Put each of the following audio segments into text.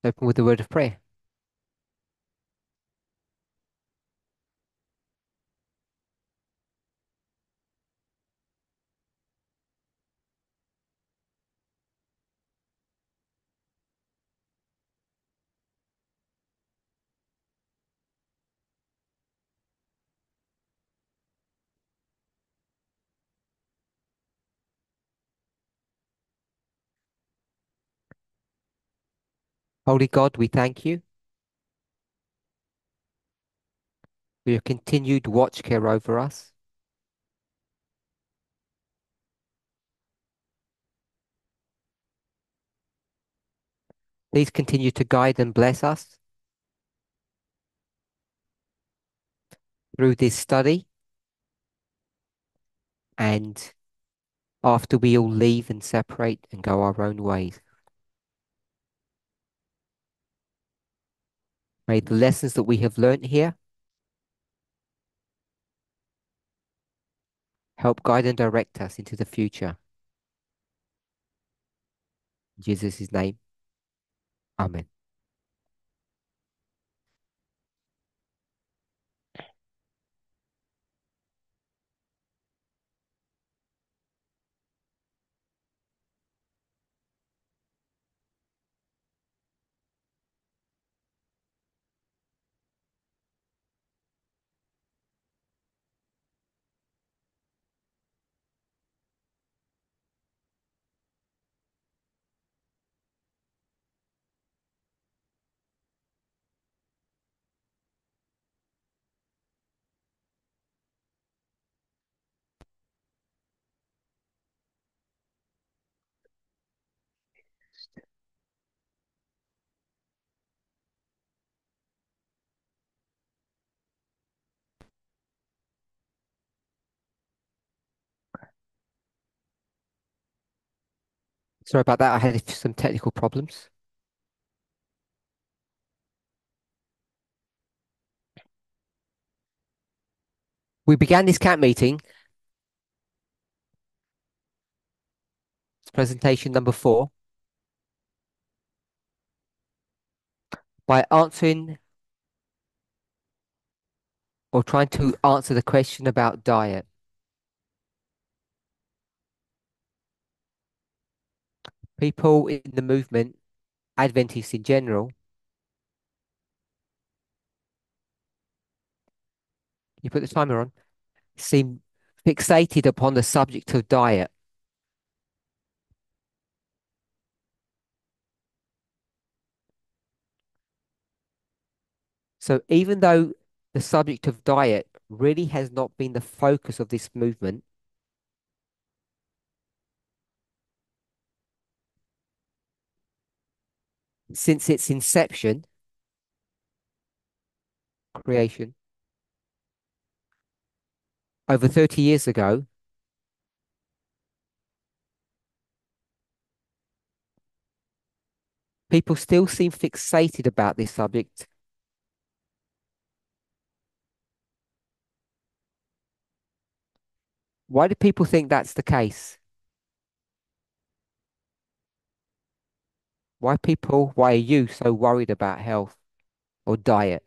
Open with a word of prayer. Holy God, we thank you for your continued watch care over us. Please continue to guide and bless us through this study and after we all leave and separate and go our own ways. May the lessons that we have learnt here help guide and direct us into the future. In Jesus' name, Amen. Sorry about that. I had some technical problems. We began this camp meeting, it's presentation number 4, by answering or trying to answer the question about diet. People in the movement, Adventists in general, you put the timer on, seem fixated upon the subject of diet. So even though the subject of diet really has not been the focus of this movement, since its inception, creation, over 30 years ago, people still seem fixated about this subject. Why do people think that's the case? Why are you so worried about health or diet?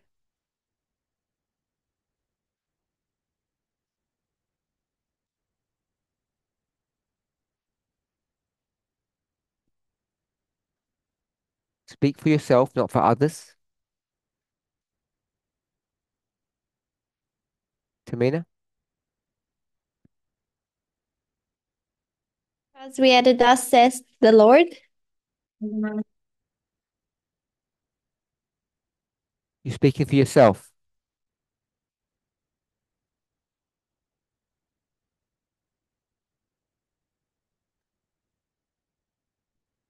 Speak for yourself, not for others. Tamina, As we added thus says the Lord. you're speaking for yourself.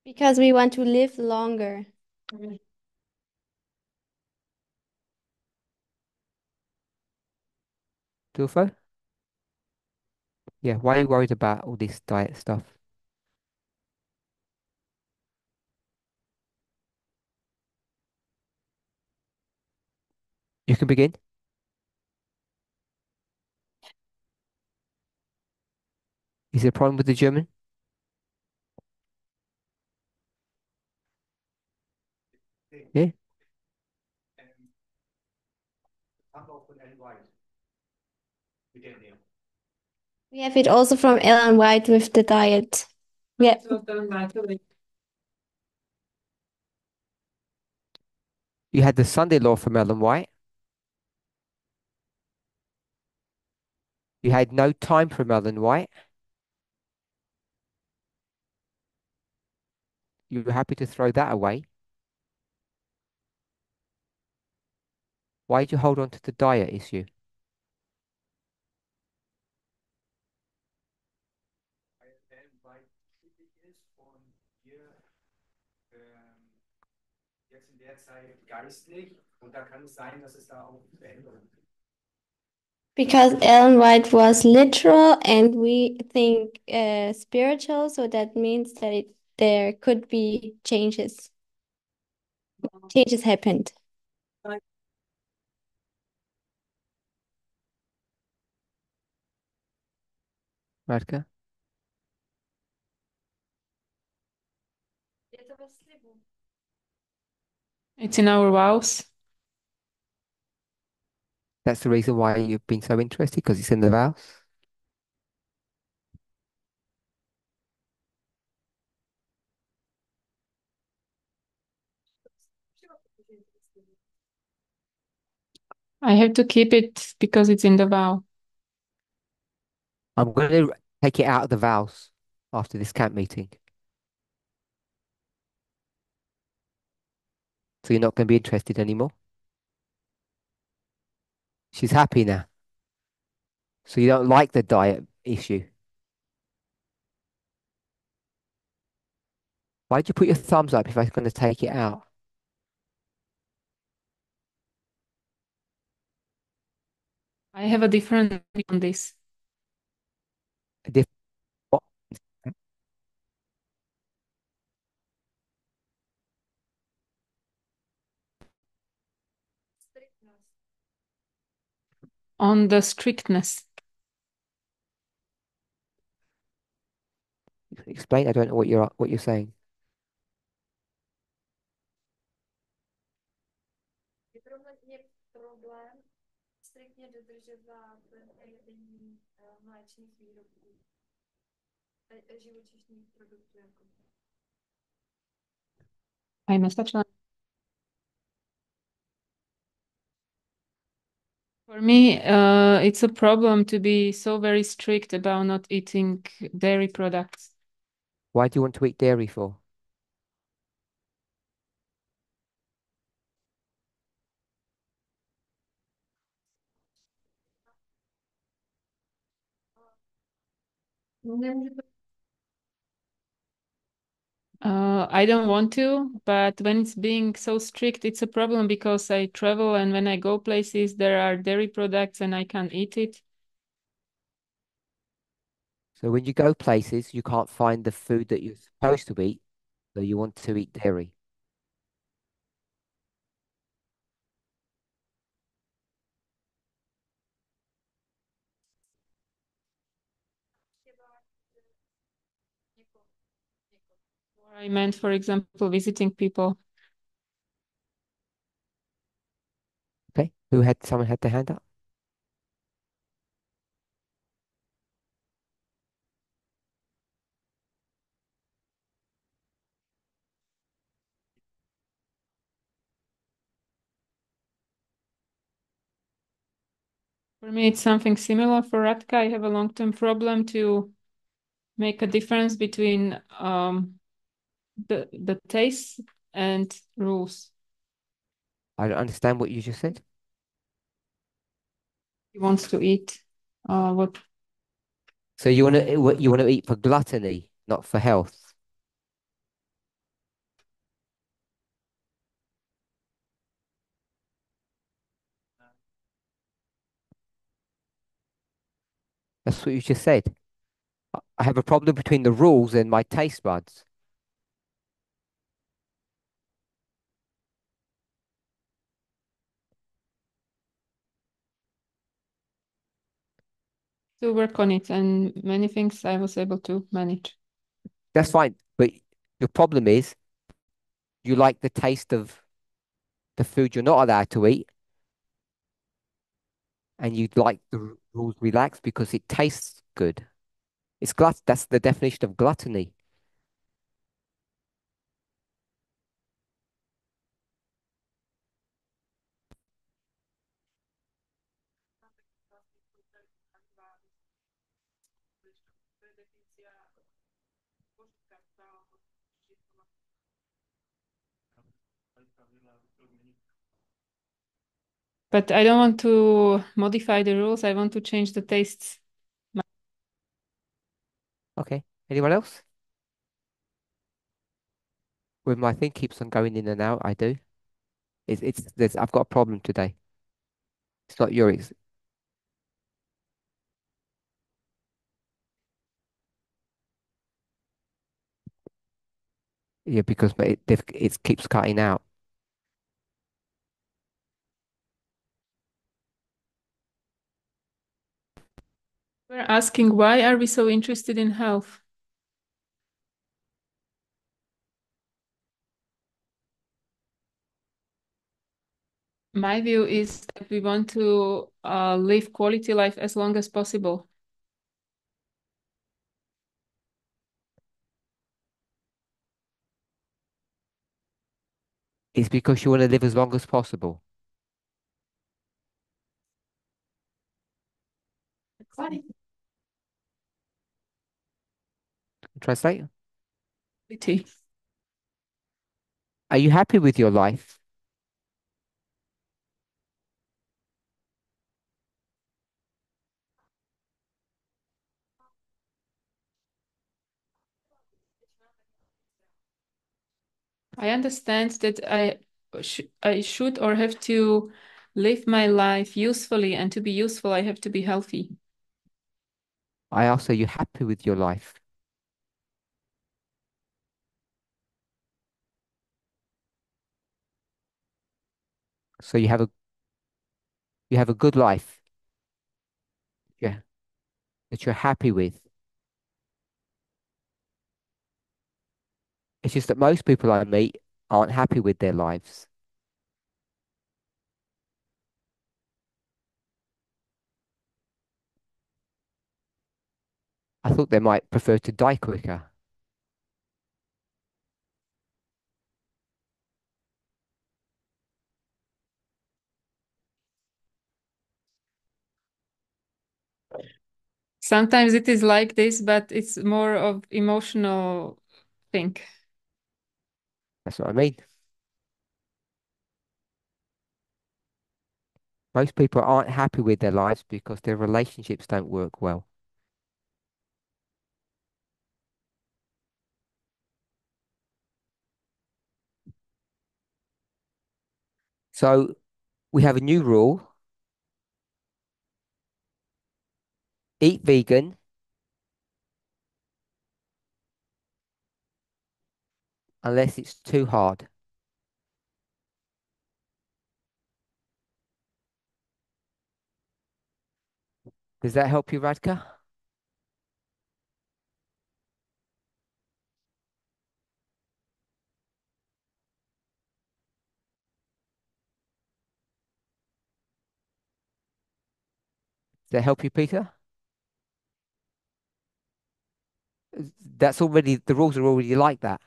Because we want to live longer. Tulfo? Yeah, why are you worried about all this diet stuff? You can begin. Is there a problem with the German? Yeah, We have it also from Ellen White with the diet. Yeah, you had the Sunday law from Ellen White. You had no time from Ellen White. You were happy to throw that away. Why did you hold on to the diet issue? because Ellen White was literal and we think spiritual, so that means that there could be changes. Changes happened. Radka? It's in our vows. That's the reason why you've been so interested, because it's in the vows. I have to keep it because it's in the vow. I'm going to take it out of the vows after this camp meeting. So you're not going to be interested anymore. She's happy now. So you don't like the diet issue. Why did you put your thumbs up if I was going to take it out? I have a different view on this. A diff- what? On the strictness. Explain. I don't know what you're saying. Aj mesačná. For me, it's a problem to be so very strict about not eating dairy products. Why do you want to eat dairy for? I don't want to, but when it's being so strict, it's a problem because I travel and when I go places, there are dairy products and I can't eat it. So when you go places, you can't find the food that you're supposed to eat, so you want to eat dairy. Or I meant, for example, visiting people. Okay. Someone had their hand up? For me, it's something similar. For Radka, I have a long-term problem to make a difference between the taste and rules. I don't understand what you just said. He wants to eat what So you want to eat for gluttony, not for health. That's what you just said. I have a problem between the rules and my taste buds. to work on it, and many things I was able to manage. That's fine, but your problem is you like the taste of. the food you're not allowed to eat, and you'd like the rules relaxed because it tastes good. That's the definition of gluttony. But I don't want to modify the rules. I want to change the tastes. Okay. Anyone else? When my thing keeps on going in and out, I do. I've got a problem today. It's not yours. Yeah, because it keeps cutting out. We're asking, why are we so interested in health? My view is that we want to live quality life as long as possible. It's because you want to live as long as possible. Translate. Quality. Are you happy with your life? I understand that I should or have to live my life usefully, and to be useful, I have to be healthy. I ask, are you happy with your life? So you have a good life. Yeah, that you're happy with. It's just that most people I meet aren't happy with their lives. I thought they might prefer to die quicker. Sometimes it is like this, but it's more of emotional thing. That's what I mean. Most people aren't happy with their lives because their relationships don't work well. So we have a new rule: eat vegan unless it's too hard. Does that help you, Radka? Does that help you, Peter? That's already, the rules are already like that.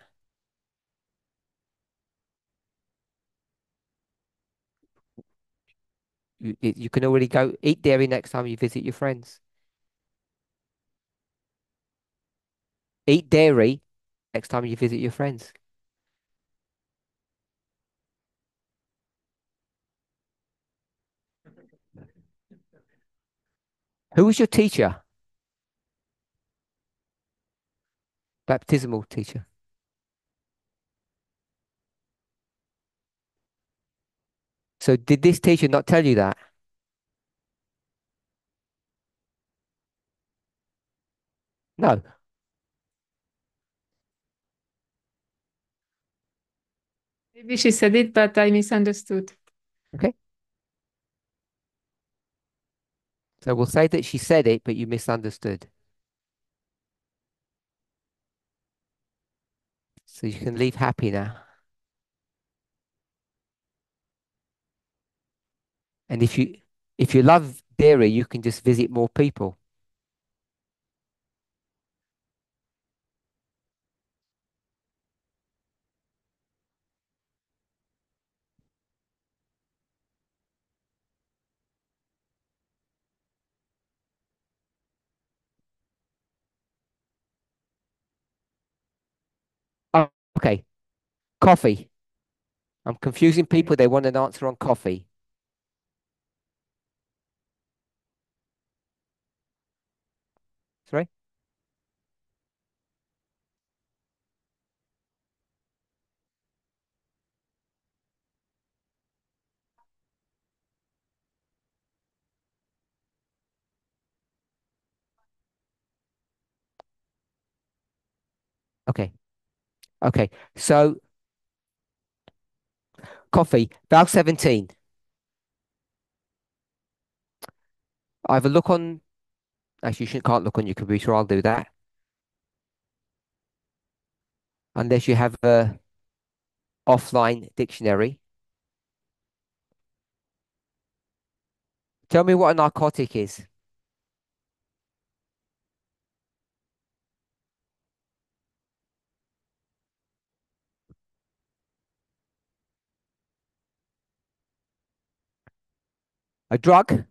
You can already go eat dairy next time you visit your friends. Eat dairy next time you visit your friends. Who was your teacher? Baptismal teacher. So did this teacher not tell you that? No. Maybe she said it, but I misunderstood. Okay. So we'll say that she said it, but you misunderstood. So you can leave happy now. And if you love dairy, you can just visit more people. Oh, okay. Coffee. I'm confusing people. They want an answer on coffee. Sorry? Okay. Okay. So coffee. Valve 17. Either look on, actually, can't look on your computer. I'll do that. Unless you have a offline dictionary. Tell me what a narcotic is. A drug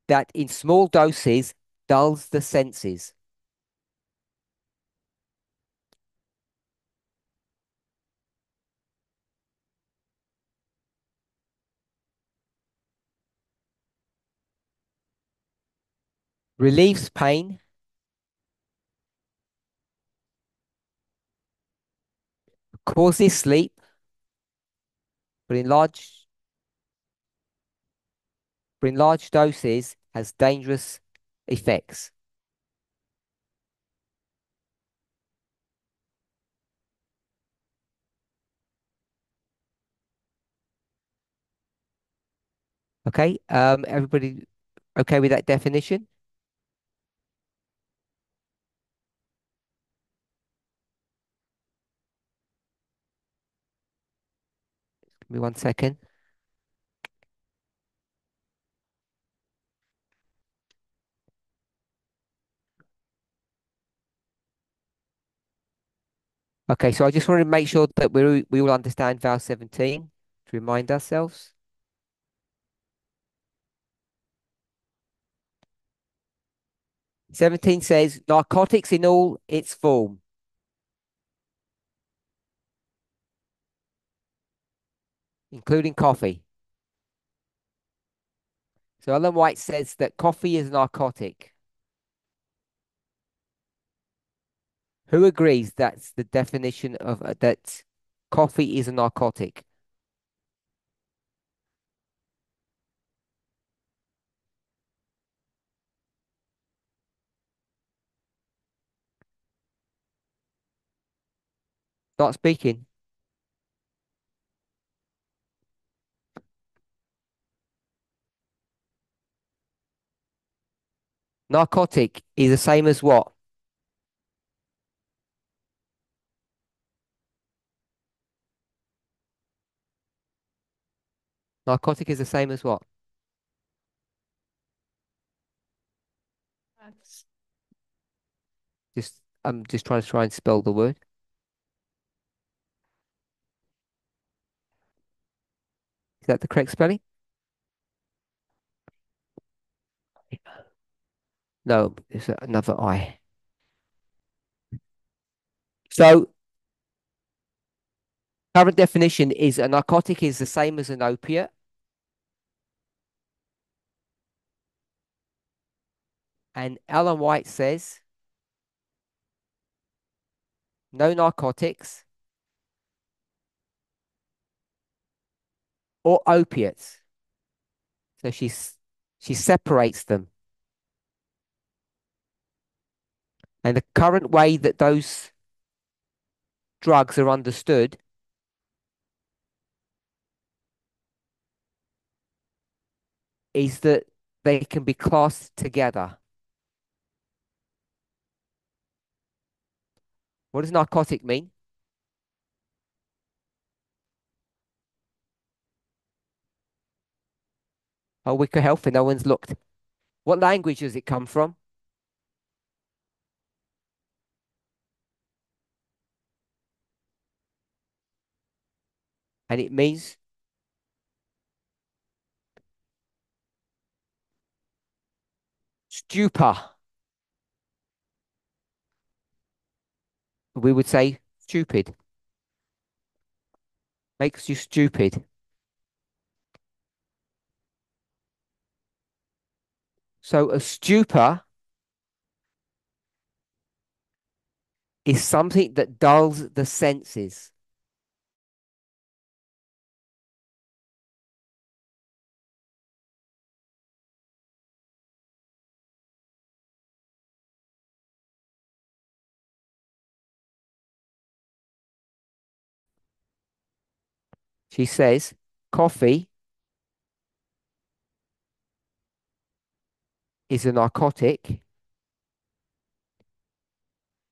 that in small doses dulls the senses. Relieves pain. Causes sleep, but in large doses has dangerous effects. Okay. Everybody okay with that definition? Give me 1 second. Okay, so I just want to make sure that we all understand Val 17 to remind ourselves. 17 says narcotics in all its form, including coffee. So Ellen White says that coffee is narcotic. Who agrees that's the definition of that coffee is a narcotic? Not speaking. Narcotic is the same as what? Narcotic is the same as what? That's Just I'm just trying to spell the word. Is that the correct spelling? No, it's another I. So current definition is a narcotic is the same as an opiate. And Ellen White says no narcotics or opiates. So she separates them. And the current way that those drugs are understood is that they can be classed together. What does narcotic mean? Oh, weaker health, and no one's looked. What language does it come from? And it means stupor. We would say stupid. Makes you stupid. So a stupor is something that dulls the senses. She says coffee is a narcotic,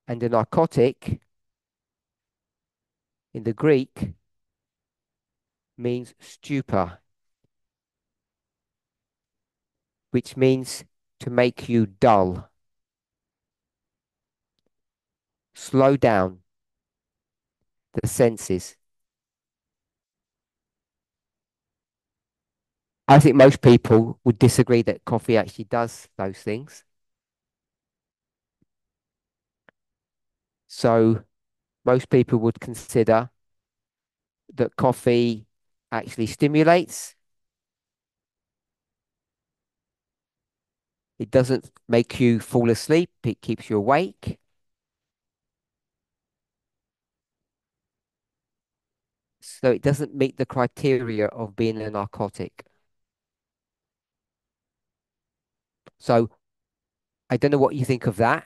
and a narcotic in the Greek means stupor, which means to make you dull, slow down the senses. I think most people would disagree that coffee actually does those things. So most people would consider that coffee actually stimulates. It doesn't make you fall asleep. It keeps you awake. So it doesn't meet the criteria of being a narcotic. So I don't know what you think of that.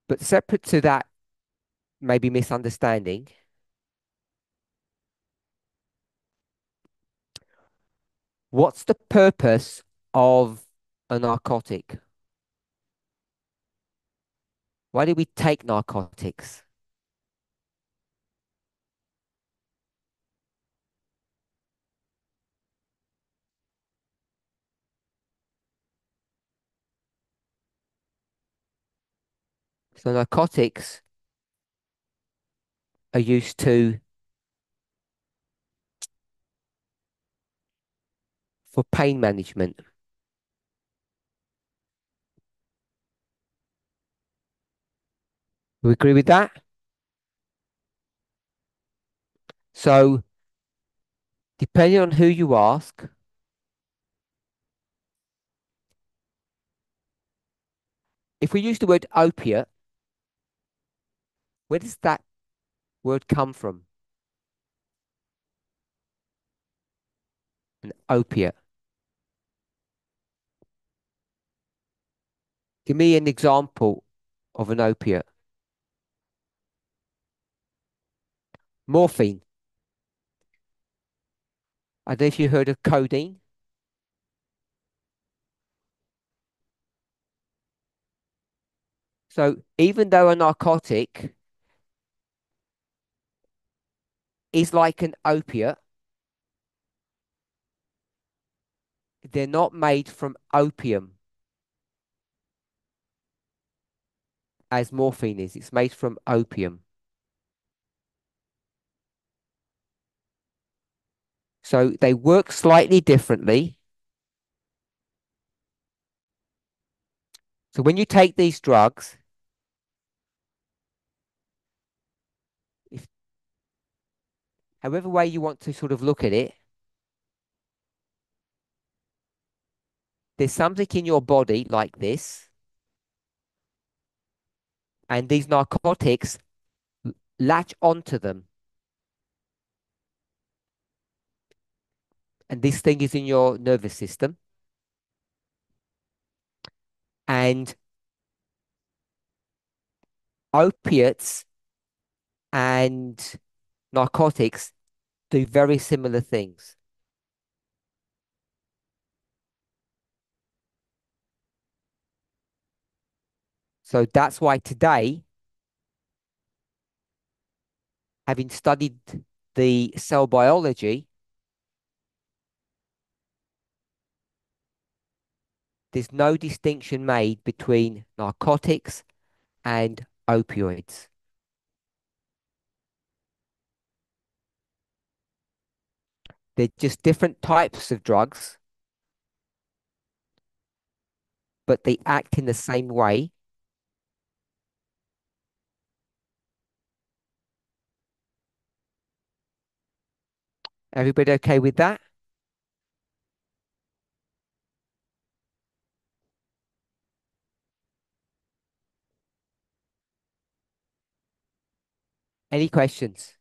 But separate to that, maybe misunderstanding, what's the purpose of a narcotic? Why do we take narcotics? So narcotics are used to for pain management. You agree with that? So depending on who you ask, if we use the word opiate, where does that word come from? An opiate. Give me an example of an opiate. Morphine. I don't know if you heard of codeine. So even though a narcotic is like an opiate, they're not made from opium as morphine is. It's made from opium. So they work slightly differently. So when you take these drugs, if however way you want to sort of look at it, there's something in your body like this, and these narcotics latch onto them. And this thing is in your nervous system. And opiates and narcotics do very similar things. So that's why today, having studied the cell biology, there's no distinction made between narcotics and opioids. They're just different types of drugs, but they act in the same way. Everybody okay with that? Any questions?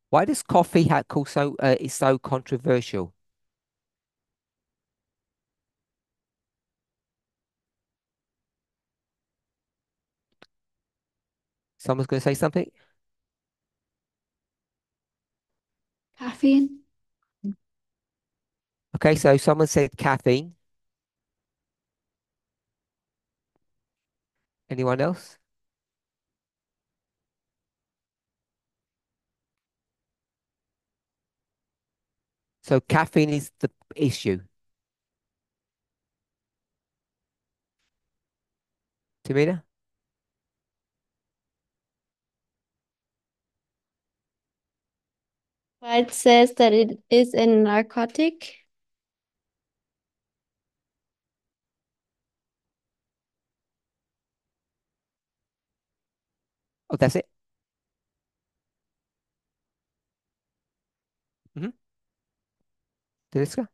Why does coffee have call so is so controversial? Someone's going to say something? Caffeine. Okay, so someone said caffeine. Anyone else? So caffeine is the issue. Tamina? It says that it is a narcotic. Oh, that's it. Mm-hmm. Deliska?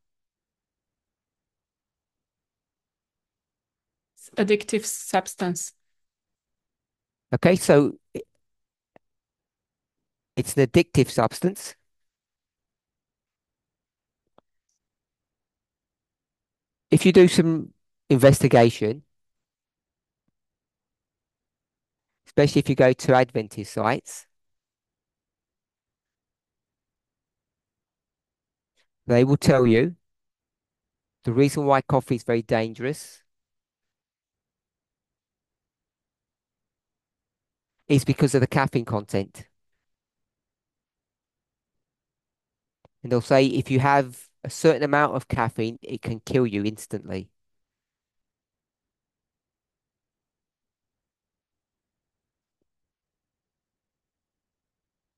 It's addictive substance. Okay, so it's an addictive substance. If you do some investigation, especially if you go to Adventist sites, they will tell you the reason why coffee is very dangerous is because of the caffeine content. And they'll say if you have a certain amount of caffeine, it can kill you instantly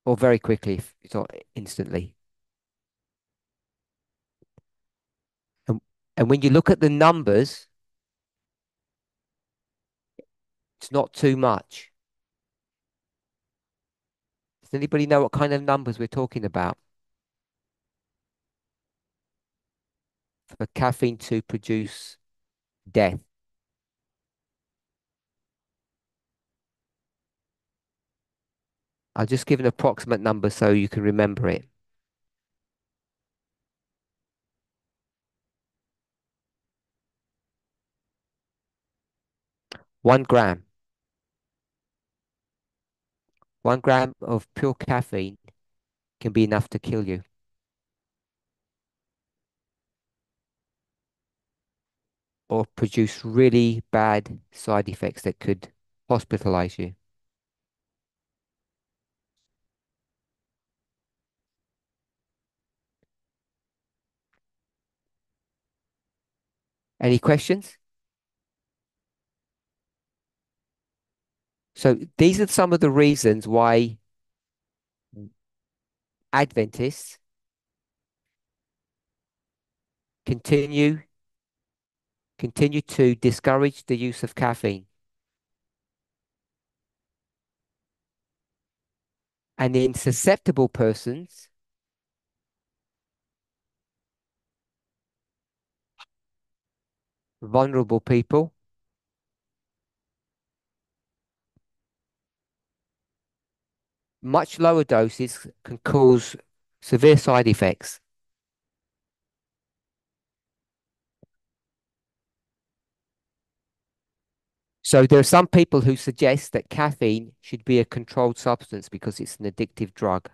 or very quickly if it's not instantly. And, and when you look at the numbers, it's not too much. Does anybody know what kind of numbers we're talking about for caffeine to produce death? I'll just give an approximate number so you can remember it. 1 gram. 1 gram of pure caffeine can be enough to kill you or produce really bad side effects that could hospitalize you. Any questions? So these are some of the reasons why Adventists continue to discourage the use of caffeine. And in susceptible persons, vulnerable people, much lower doses can cause severe side effects. So there are some people who suggest that caffeine should be a controlled substance because it's an addictive drug.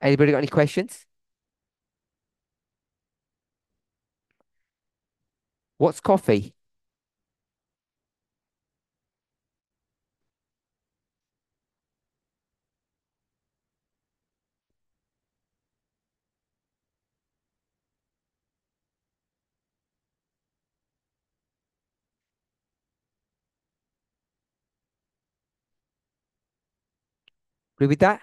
Anybody got any questions? What's coffee? Agree with that?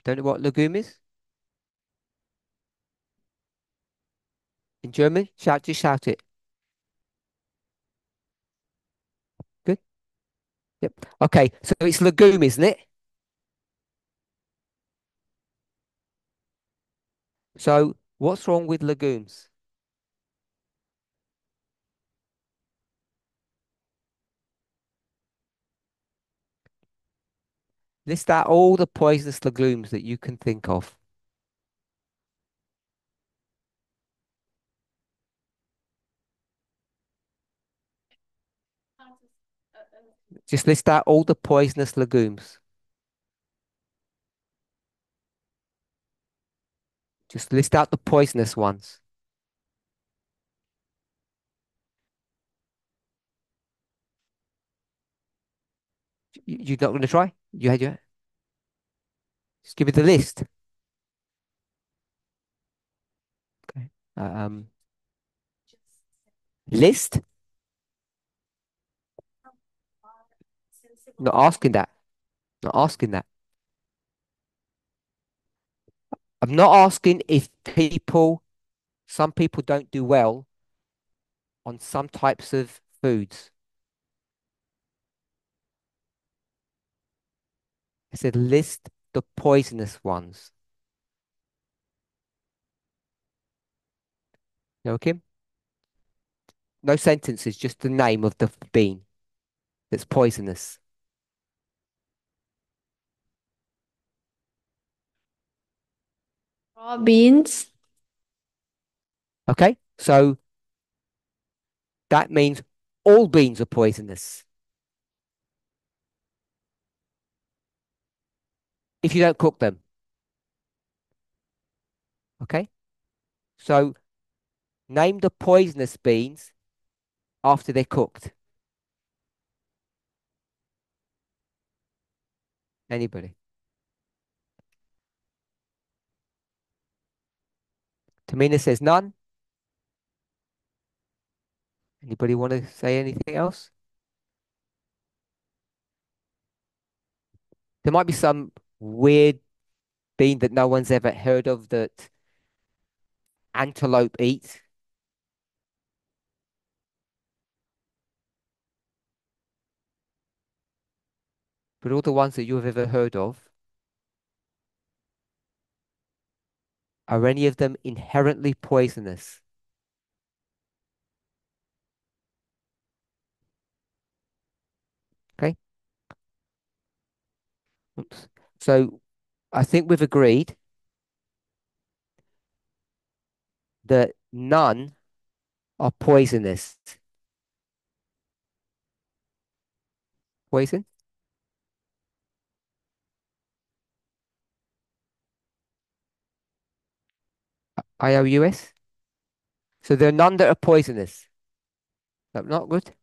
Don't know what legume is? In German? Just shout it. Good. Yep. Okay, so it's legume, isn't it? So what's wrong with legumes? List out all the poisonous legumes that you can think of. Just list out all the poisonous legumes. Just list out the poisonous ones. You're not going to try? You had your. Just give me the list. Okay. List? Not asking that. Not asking that. I'm not asking if some people don't do well on some types of foods. I said list the poisonous ones. Okay? No sentences, just the name of the bean that's poisonous. Raw beans. Okay? So that means all beans are poisonous. If you don't cook them. Okay? So name the poisonous beans after they're cooked. Anybody? Tamina says none. Anybody want to say anything else? There might be some weird bean that no one's ever heard of that antelope eat. But all the ones that you have ever heard of, are any of them inherently poisonous? Okay. Oops. So I think we've agreed that none are poisonous. Poison? IOUS? So there are none that are poisonous. That's not good.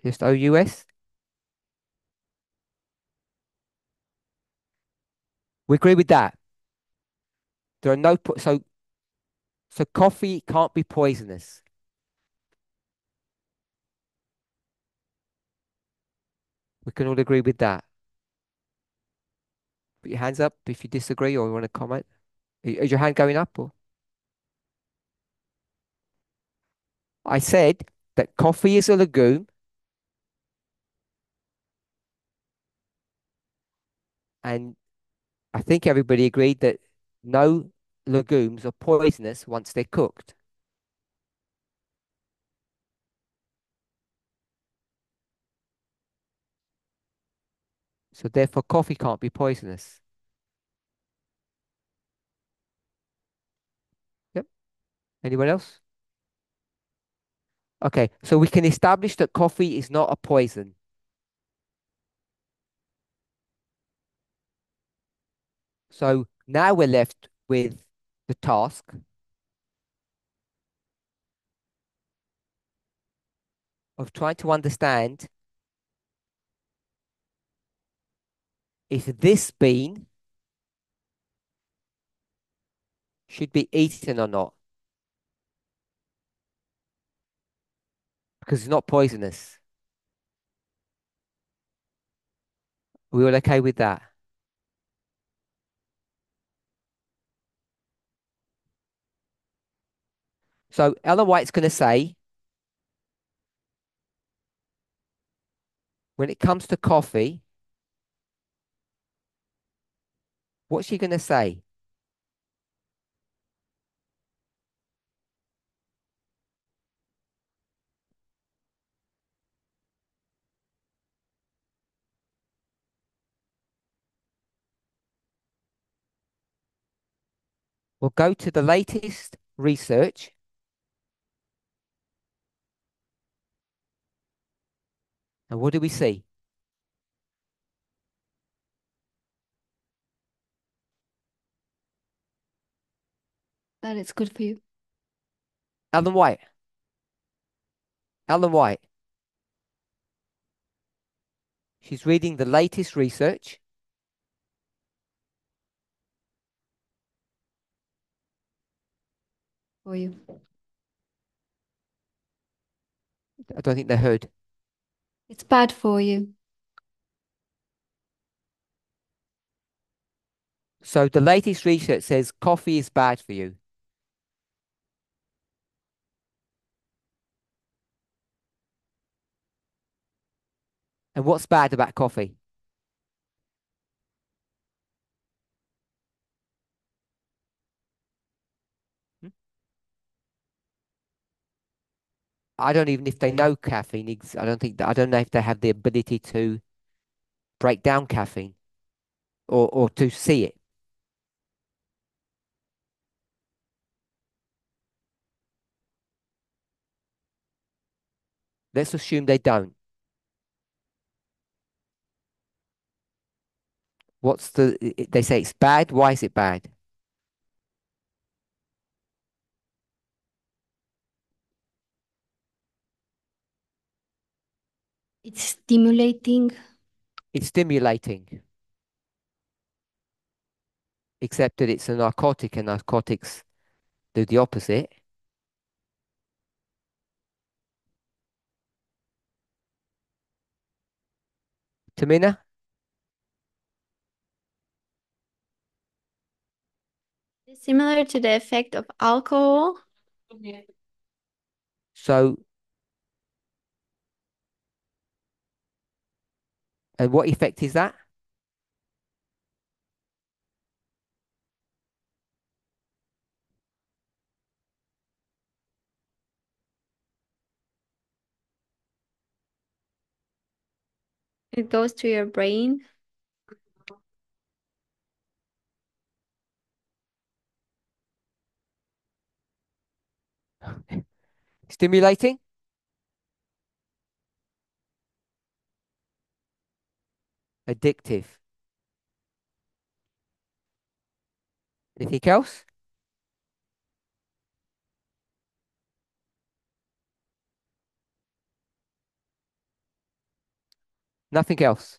Just OUS. We agree with that. There are no so coffee can't be poisonous. We can all agree with that. Put your hands up if you disagree or you want to comment. Is your hand going up or? I said that coffee is a legume and I think everybody agreed that no legumes are poisonous once they're cooked. So therefore coffee can't be poisonous. Yep. Anyone else? Okay, so we can establish that coffee is not a poison. So Now we're left with the task of trying to understand if this bean should be eaten or not, because it's not poisonous. Are we all okay with that? So Ellen White's going to say, when it comes to coffee, what's she going to say? We'll go to the latest research. And what do we see? That it's good for you. Ellen White. Ellen White. She's reading the latest research. For you. I don't think they heard. It's bad for you. So the latest research says coffee is bad for you. And what's bad about coffee? Hmm? I don't even if they know caffeine. I don't know if they have the ability to break down caffeine or to see it. Let's assume they don't. They say it's bad. Why is it bad? It's stimulating. It's stimulating, except that it's a narcotic and narcotics do the opposite. Tamina? It's similar to the effect of alcohol. So, and what effect is that? It goes to your brain. Stimulating? Addictive. Anything else? Nothing else.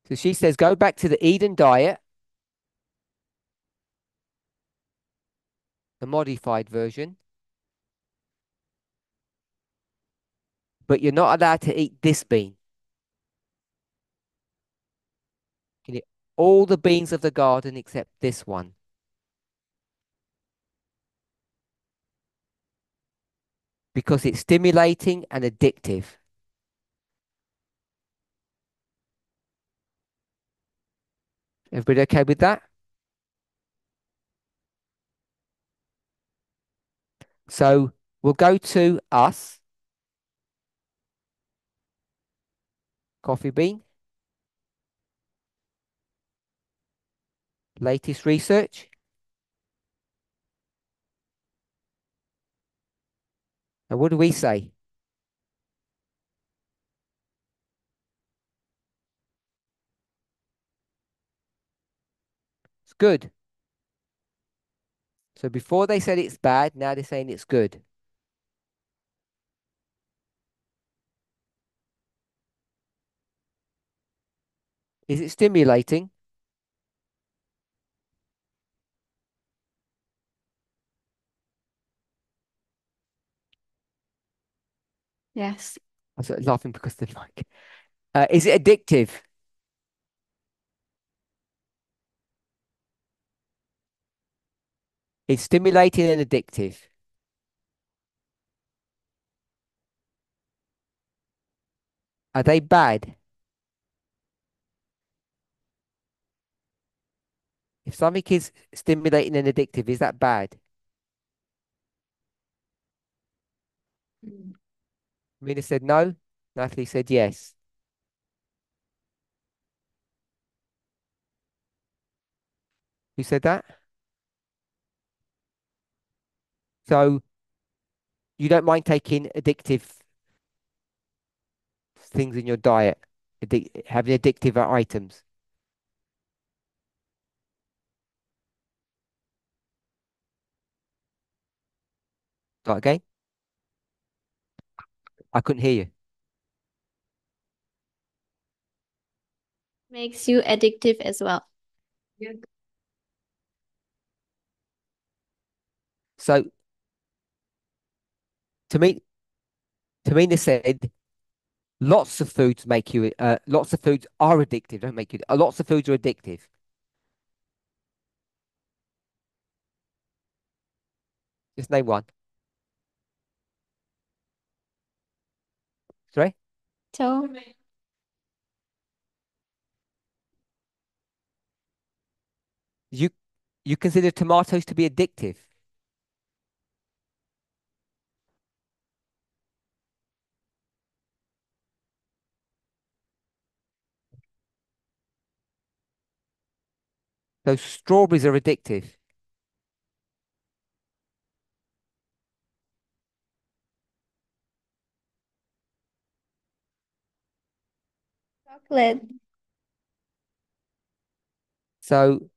So she says, go back to the Eden diet, the modified version, but you're not allowed to eat this bean. You can eat all the beans of the garden except this one because it's stimulating and addictive. Everybody okay with that? So we'll go to us, coffee bean, latest research. And what do we say? good. So before they said it's bad, now they're saying it's good. Is it stimulating? Yes. I'm sort of laughing because the mic. Is it addictive? It's stimulating and addictive. Are they bad? If something is stimulating and addictive, is that bad? Mm. Mina said no. Natalie said yes. Who said that? So you don't mind taking addictive things in your diet, having addictive items. Start again. I couldn't hear you. Makes you addictive as well. So to me, Tamina said lots of foods make you. Lots of foods are addictive. Don't make you. Lots of foods are addictive. Just name one. Sorry. So You you consider tomatoes to be addictive. So strawberries are addictive. chocolate. So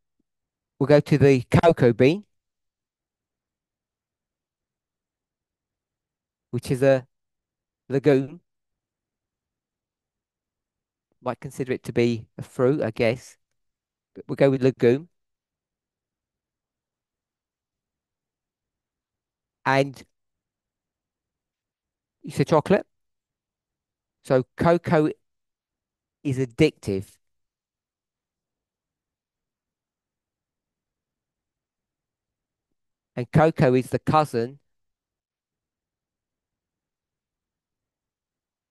we'll go to the cocoa bean, which is a legume. Might consider it to be a fruit, I guess. But we'll go with legume. And you said chocolate. So cocoa is addictive. And cocoa is the cousin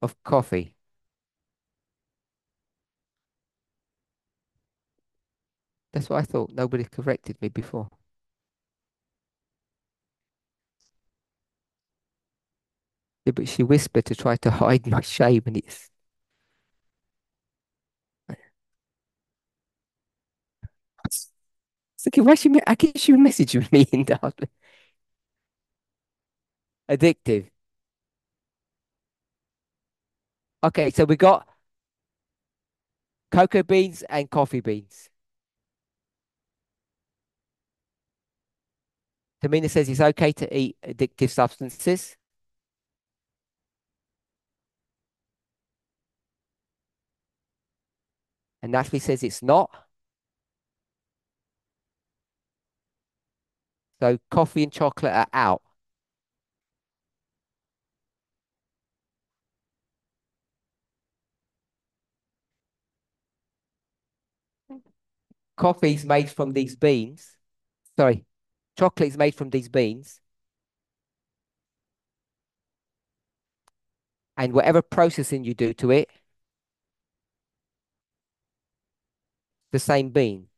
of coffee. That's what I thought. Nobody corrected me before. Yeah, but she whispered to try to hide my shame, and it's okay. I guess she messaging me in the addictive. Okay, so we got cocoa beans and coffee beans. Tamina says it's okay to eat addictive substances. And Natalie says it's not. So coffee and chocolate are out. Coffee's made from these beans. Sorry, chocolate's made from these beans. And whatever processing you do to it, the same bean.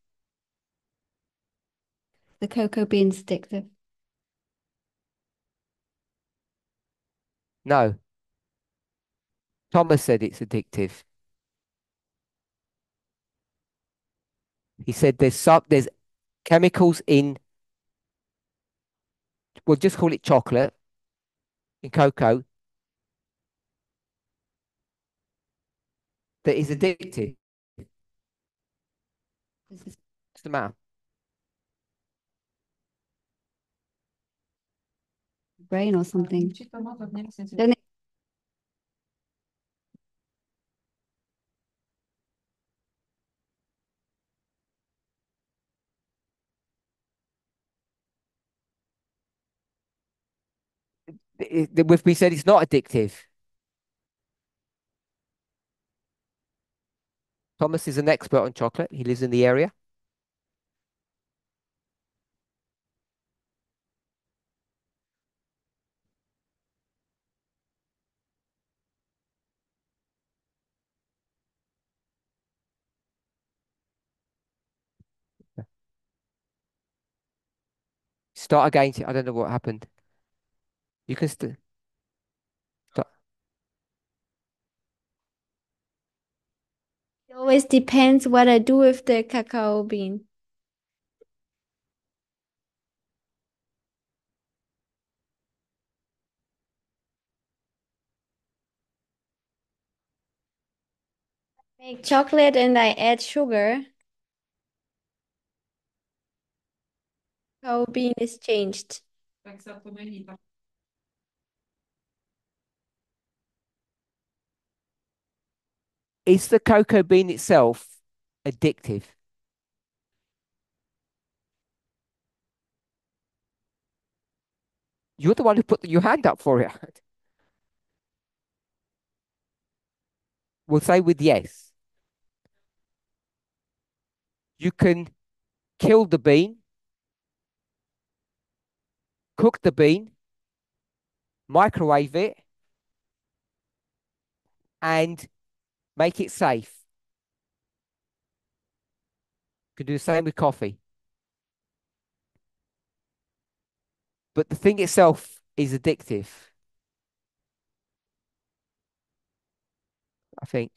The cocoa bean's addictive. No, Thomas said it's addictive. He said there's chemicals in, we'll just call it chocolate, in cocoa, that is addictive. This is What's the matter? brain or something. Then We've been said it's not addictive. Thomas is an expert on chocolate. He lives in the area. Start again. I don't know what happened. You can start. it always depends what I do with the cacao bean. Make chocolate and I add sugar. Cacao bean is changed. Is the cocoa bean itself addictive? You're the one who put your hand up for it. We'll say with yes. You can kill the bean, cook the bean, microwave it, and make it safe. You can do the same with coffee. But the thing itself is addictive, I think.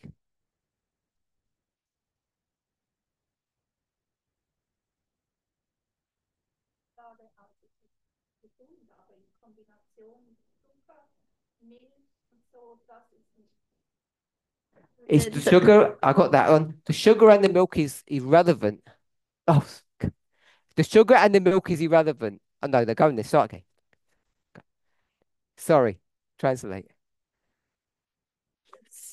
It's the sugar. I got that one. The sugar and the milk is irrelevant. Oh, the sugar and the milk is irrelevant. Oh no, they're going this. Start again. Sorry. Translate.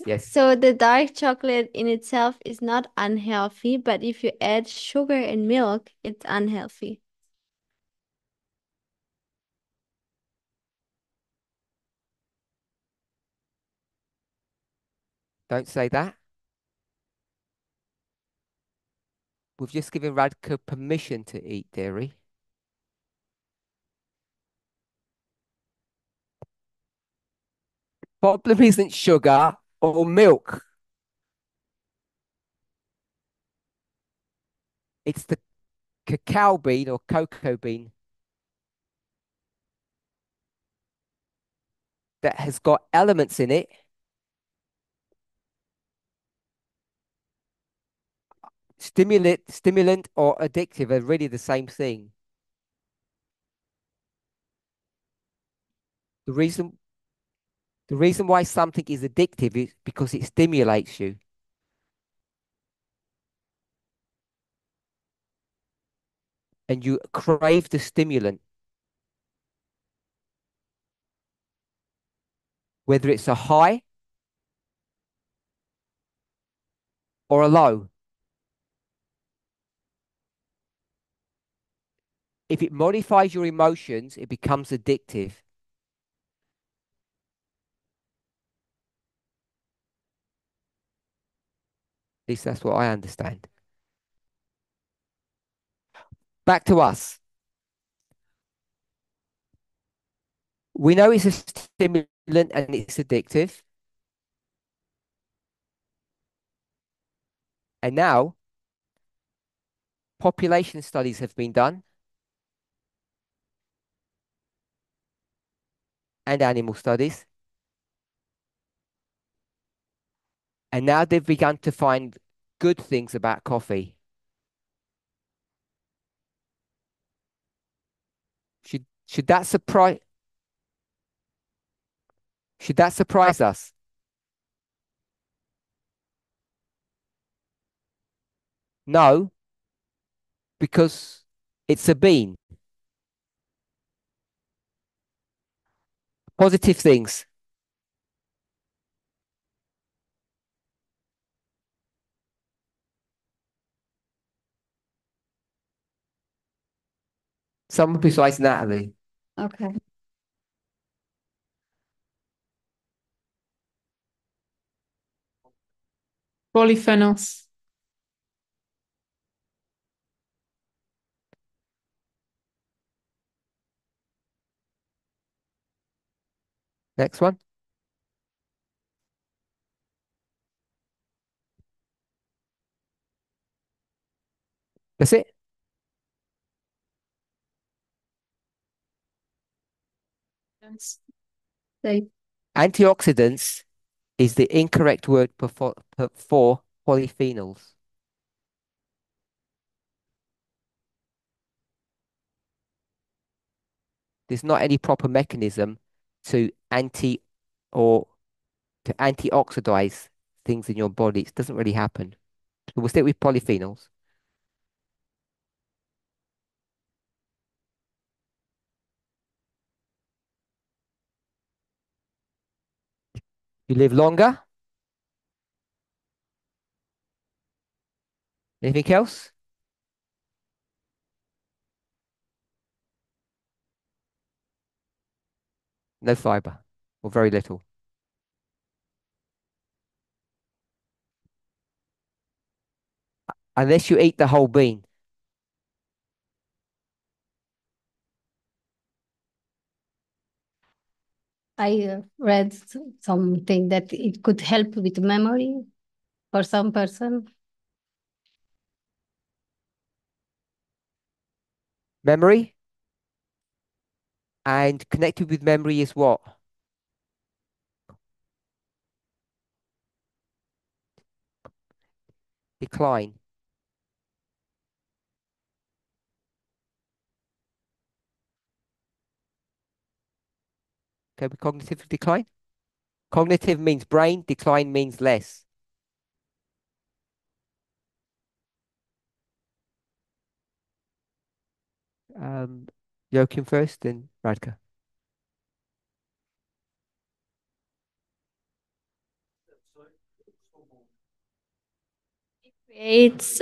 Yes. So the dark chocolate in itself is not unhealthy, but if you add sugar and milk, it's unhealthy. Don't say that. We've just given Radka permission to eat dairy. Problem isn't sugar or milk. It's the cacao bean or cocoa bean that has got elements in it. Stimulant or addictive are really the same thing. The reason the reason why something is addictive is because it stimulates you. And you crave the stimulant, whether it's a high or a low. If it modifies your emotions, it becomes addictive. At least that's what I understand. Back to us. We know it's a stimulant and it's addictive. And now population studies have been done and animal studies. And now they've begun to find good things about coffee. Should that surprise us? No, because it's a bean. Positive things. Someone besides Natalie. Okay. Polyphenols. Next one. That's it. Like, Antioxidants is the incorrect word for polyphenols. There's not any proper mechanism to or to antioxidize things in your body. It doesn't really happen. So we'll stick with polyphenols. You live longer. Anything else? No fiber or very little. Unless you eat the whole bean. I read something that it could help with memory for some person. Memory and connected with memory is what? Decline. Okay, with cognitive decline. Cognitive means brain, decline means less. Um, Joachim first, then Radka. creates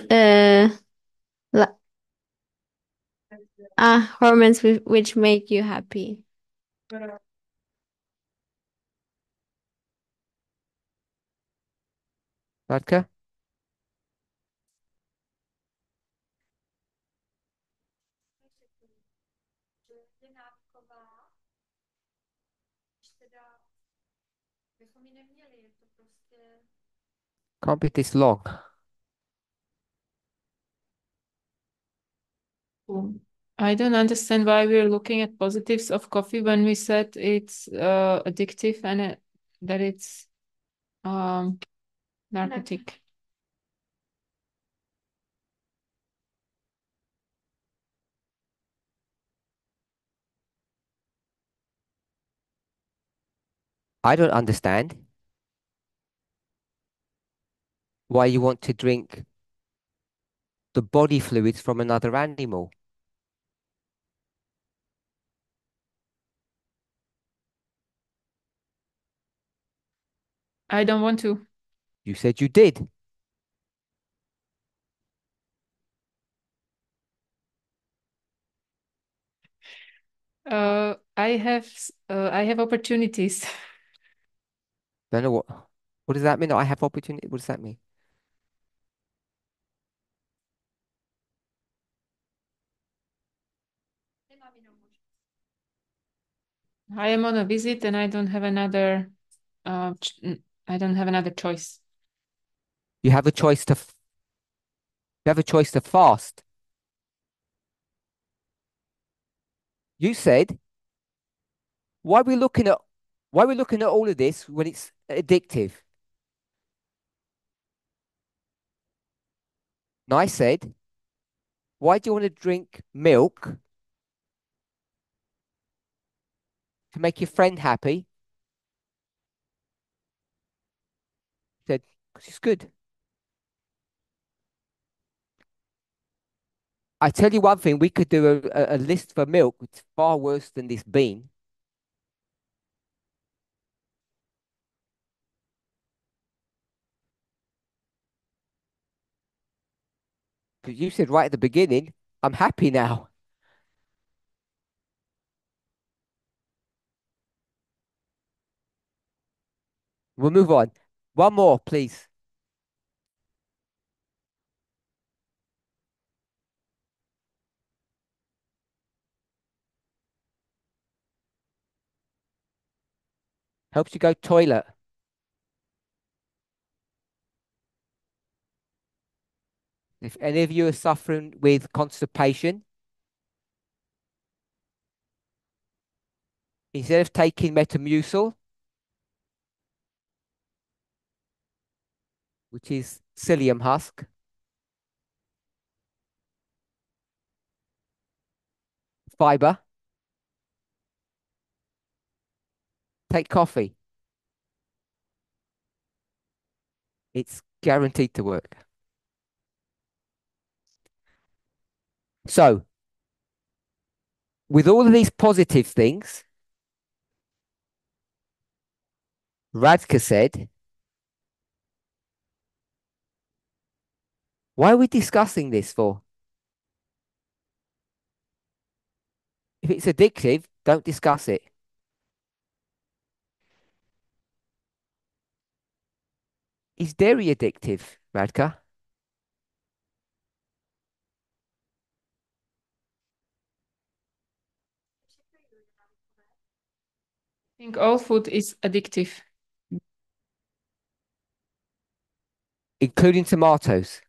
la- hormones which make you happy. Radka? Can't be this long. I don't understand why we're looking at positives of coffee when we said it's addictive and that it's um, narcotic. I don't understand why you want to drink the body fluids from another animal. I don't want to. You said you did. I have opportunities. Don't know what. What does that mean? I have opportunity. What does that mean? I am on a visit and I don't have another I don't have another choice. You have a choice to. You have a choice to fast. You said why are we looking at why are we looking at all of this when it's addictive? And I said, why do you want to drink milk to make your friend happy? Said, because it's good. I tell you one thing, we could do a list for milk. It's far worse than this bean. Because you said right at the beginning, I'm happy now. We'll move on. One more, please. Helps you go toilet. If any of you are suffering with constipation, instead of taking Metamucil, which is psyllium husk, fiber, take coffee. It's guaranteed to work. So, with all of these positive things, Radka said, why are we discussing this for? If it's addictive, don't discuss it. Is dairy addictive, Radka? I think all food is addictive. Including tomatoes.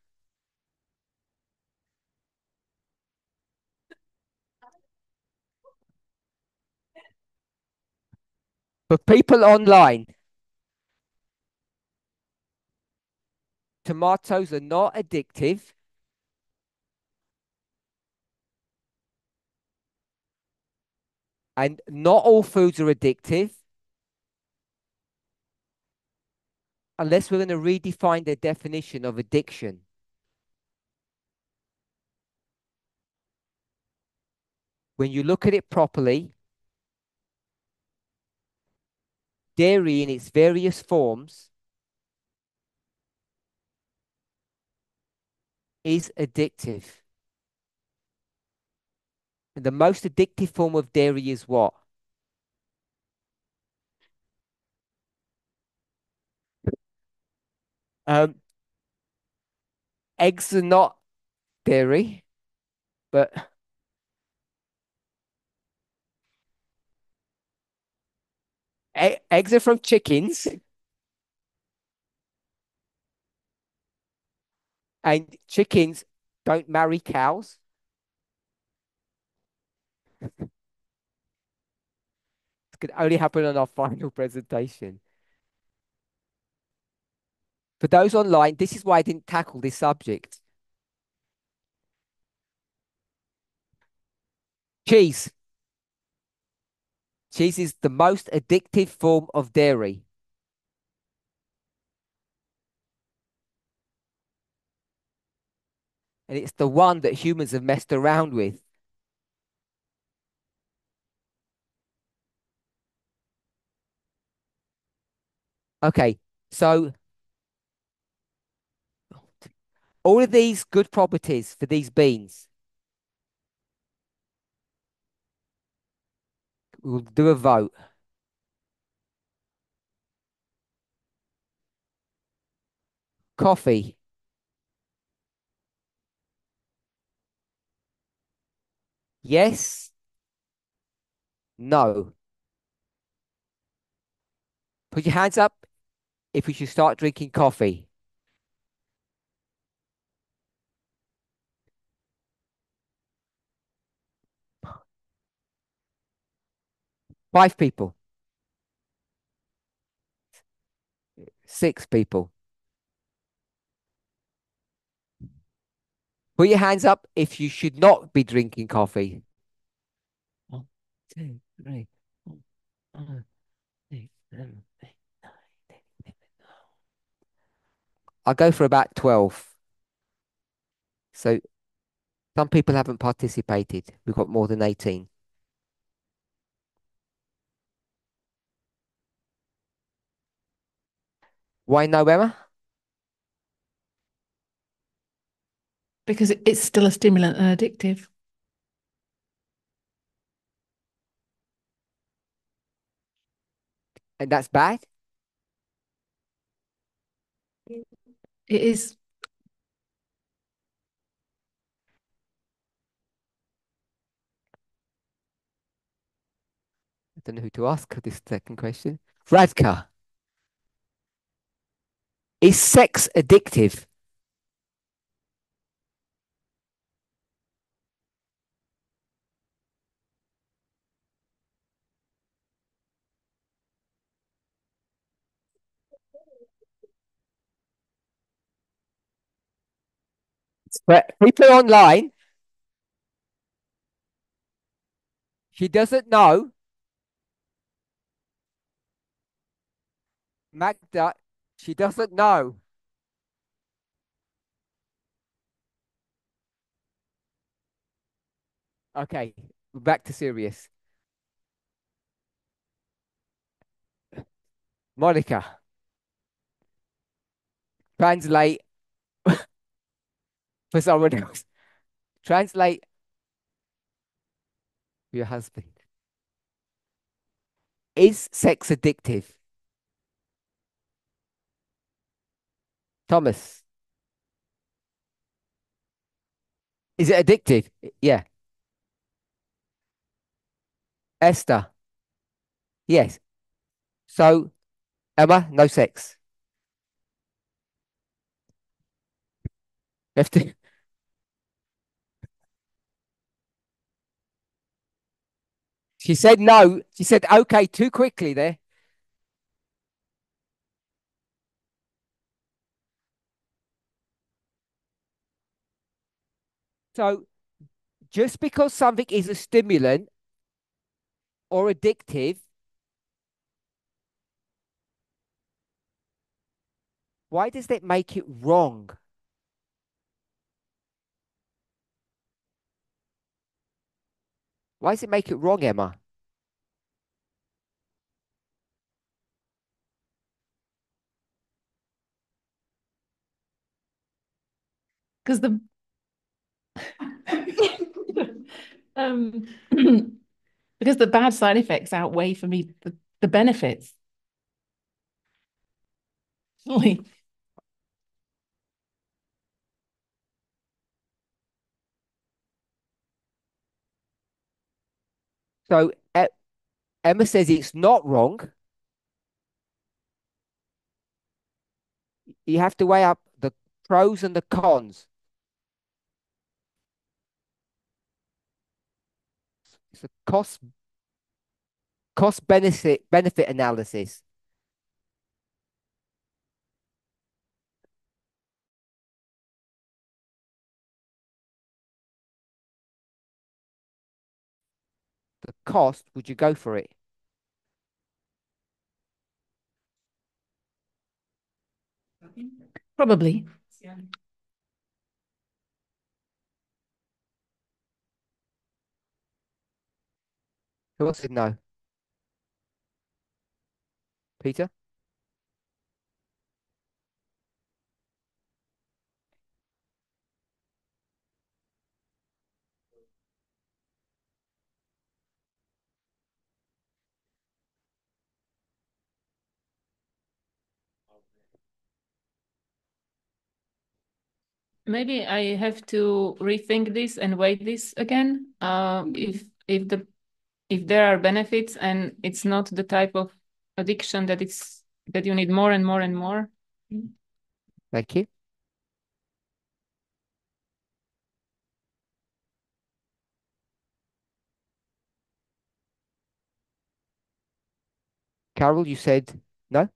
For people online, tomatoes are not addictive. And not all foods are addictive unless we're going to redefine the definition of addiction. When you look at it properly, dairy in its various forms is addictive. And the most addictive form of dairy is what? Um, Eggs are not dairy, but eggs are from chickens, and chickens don't marry cows. It could only happen on our final presentation. For those online, this is why I didn't tackle this subject. Cheese. Cheese is the most addictive form of dairy. And it's the one that humans have messed around with. Okay, so all of these good properties for these beans, we'll do a vote. Coffee, yes, no. Put your hands up if we should start drinking coffee. Five people, six people. Put your hands up if you should not be drinking coffee. One, two, three, four, five, six, seven, eight, nine, 10, 11. I'll go for about 12. So some people haven't participated. We've got more than 18. Why no, Emma? Because it's still a stimulant and addictive. And that's bad? It is. I don't know who to ask this second question. Radka, is sex addictive? But people online, she doesn't know. Magda, she doesn't know. Okay, back to serious. Monica, translate for someone else. Translate for your husband. Is sex addictive? Thomas, is it addictive? Yeah. Esther, yes. So, Emma, no sex. Have to- She said no. She said okay too quickly there. So, just because something is a stimulant or addictive, why does that make it wrong? Why does it make it wrong, Emma? Because the um because the bad side effects outweigh for me the benefits. Surely. So, Emma says it's not wrong. You have to weigh up the pros and the cons. It's a cost benefit analysis. The cost, would you go for it? Probably. Who else said no? Peter? Maybe I have to rethink this and weigh this again. If there are benefits and it's not the type of addiction that you need more and more and more. Thank you. Carol, you said no?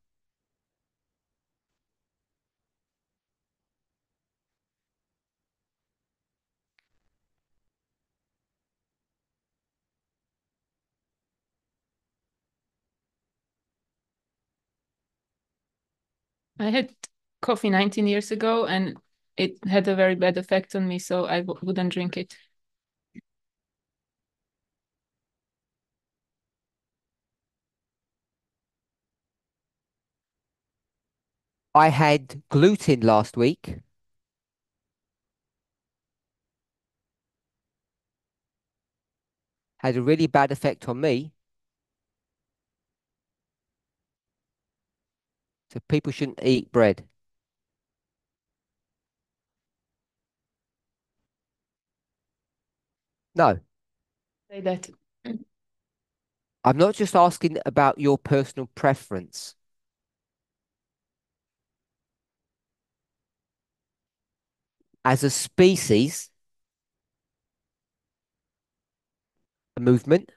I had coffee 19 years ago and it had a very bad effect on me, so I wouldn't drink it. I had gluten last week. had a really bad effect on me. So people shouldn't eat bread. No, Say that. I'm not just asking about your personal preference. As a species, a movement,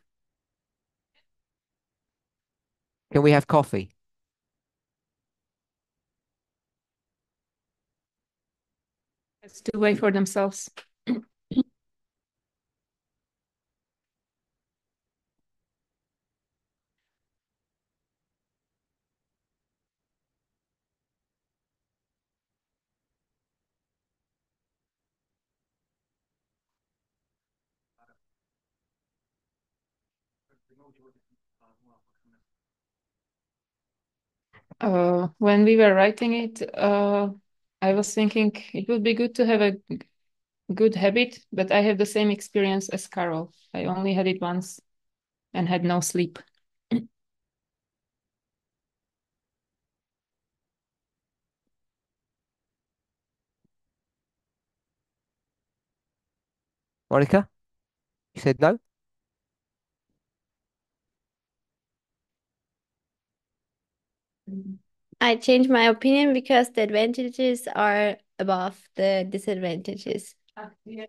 can we have coffee? Has to wait for themselves. When we were writing it, I was thinking it would be good to have a good habit, but I have the same experience as Carol. I only had it once and had no sleep. Monica, you said no? I changed my opinion because the advantages are above the disadvantages. Yeah.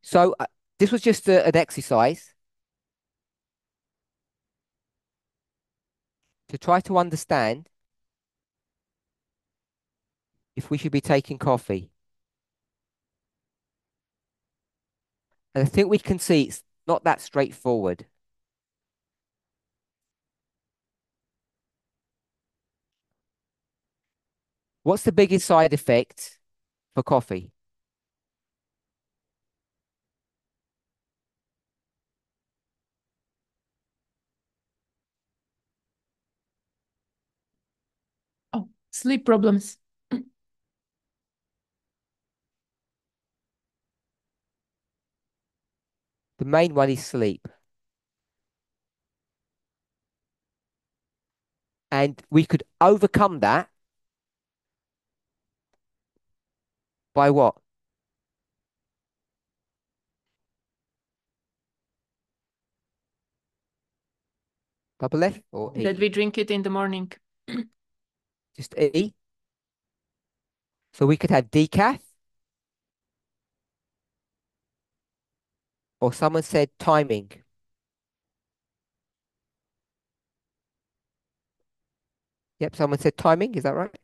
So this was just an exercise to try to understand if we should be taking coffee. And I think we can see it's not that straightforward. What's the biggest side effect for coffee? Oh, sleep problems. The main one is sleep. And we could overcome that by what? Double F or That E? we drink it in the morning. Just E. So we could have decaf, or someone said timing. Yep, someone said timing. Is that right?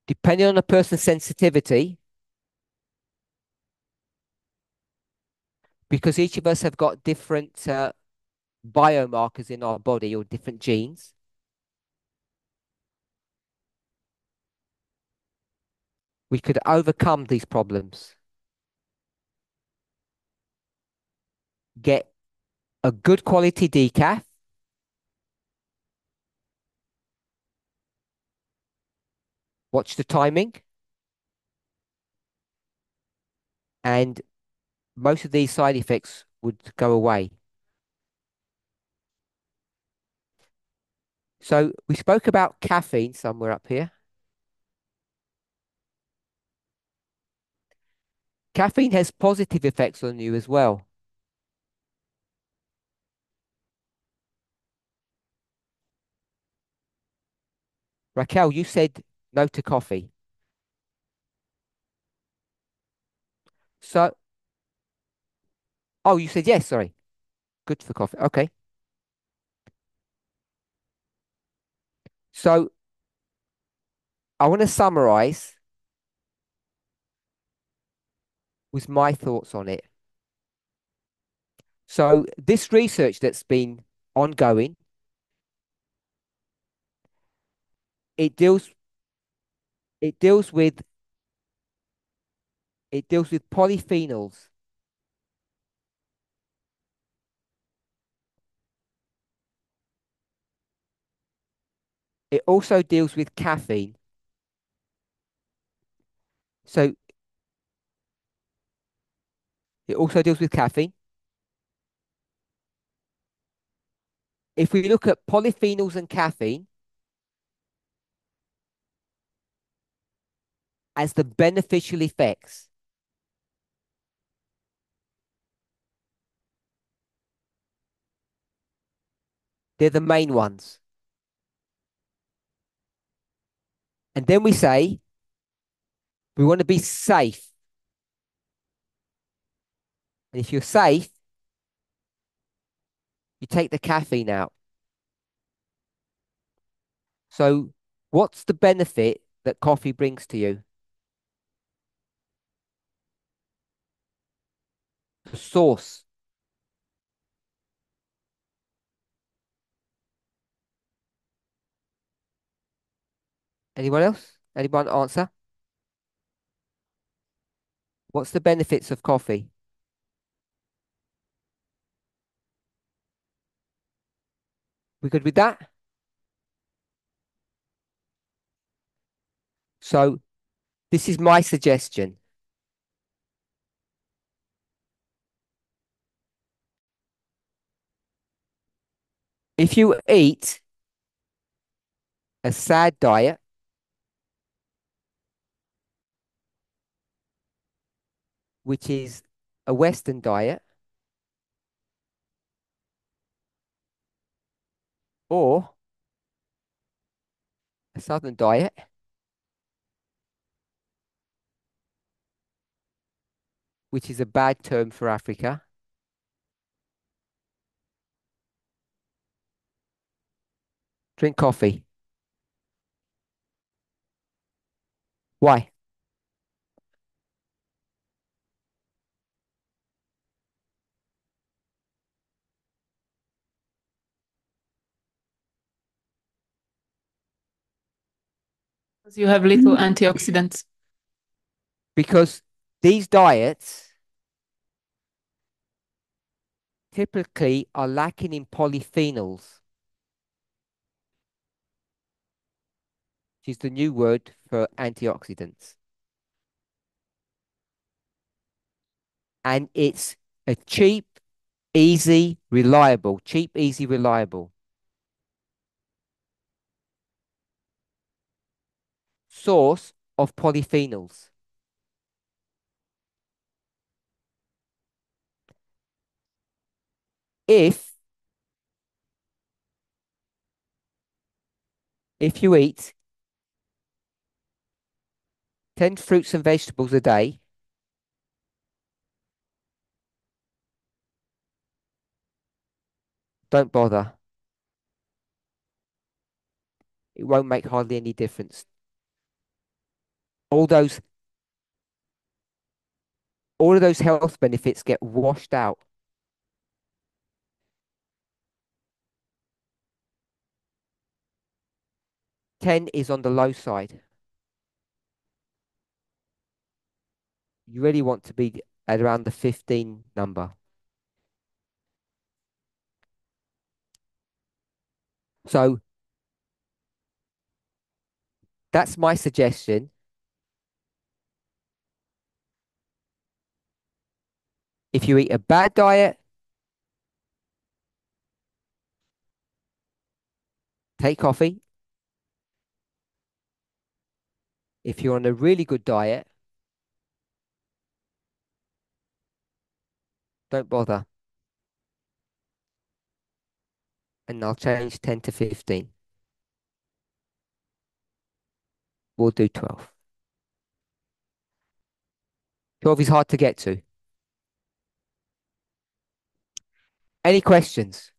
Depending on a person's sensitivity, because each of us have got different biomarkers in our body or different genes, we could overcome these problems. Get a good quality decaf, watch the timing, and most of these side effects would go away. So we spoke about caffeine somewhere up here. Caffeine has positive effects on you as well. Raquel, you said no to coffee. So, oh, you said yes, sorry. Good for coffee. Okay. So I want to summarize with my thoughts on it. So this research that's been ongoing, it deals it deals with it deals with polyphenols. It also deals with caffeine. So it also deals with caffeine. If we look at polyphenols and caffeine as the beneficial effects, they're the main ones. And then we say we want to be safe. And if you're safe, you take the caffeine out. So what's the benefit that coffee brings to you? The source. Anyone else? Anyone answer? What's the benefits of coffee? We good with that? So this is my suggestion. If you eat a sad diet, which is a Western diet, or a Southern diet, which is a bad term for Africa, drink coffee. Why? Because you have little antioxidants. Because these diets typically are lacking in polyphenols, which is the new word for antioxidants. And it's a cheap, easy, reliable source of polyphenols. If you eat 10 fruits and vegetables a day, don't bother. It won't make hardly any difference. All those all of those health benefits get washed out. Ten is on the low side. You really want to be at around the 15 number. So that's my suggestion. If you eat a bad diet, take coffee. If you're on a really good diet, don't bother. And I'll change 10 to 15. We'll do 12. 12 is hard to get to. Any questions?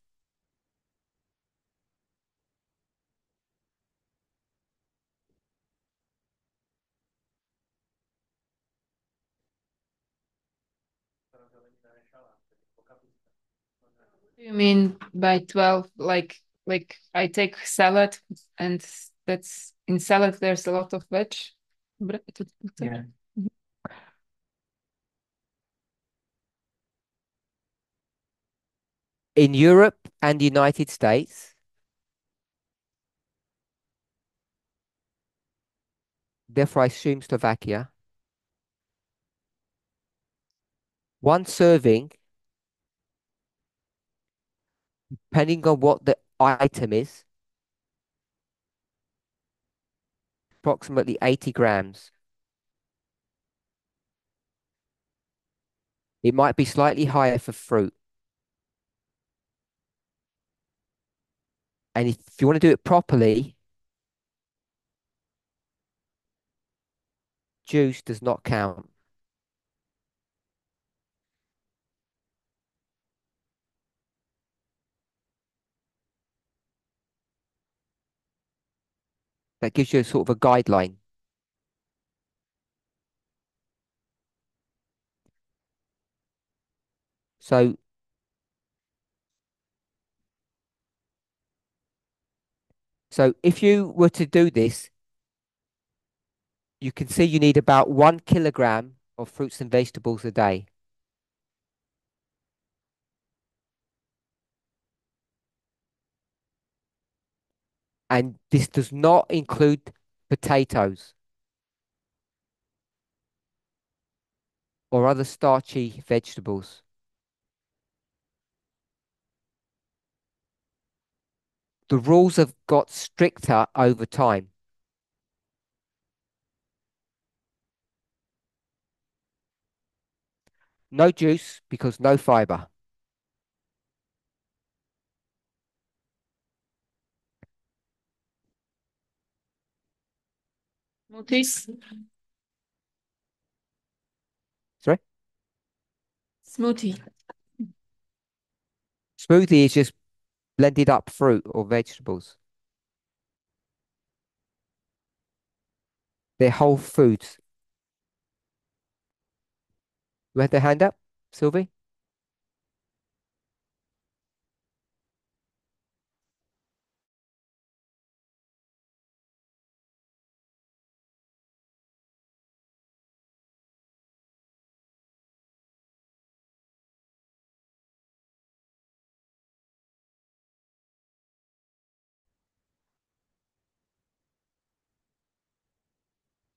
You mean by 12, like I take salad and that's in salad there's a lot of veg. Yeah. In Europe and the United States, therefore I assume Slovakia. One serving, depending on what the item is, approximately 80 grams. It might be slightly higher for fruit. And if you want to do it properly, juice does not count. That gives you a sort of a guideline. So, so if you were to do this, you can see you need about 1 kilogram of fruits and vegetables a day. And this does not include potatoes or other starchy vegetables. The rules have got stricter over time. No juice because no fiber. Smoothies. Sorry? Smoothie. Smoothie is just blended up fruit or vegetables. They're whole foods. You had the hand up, Sylvie?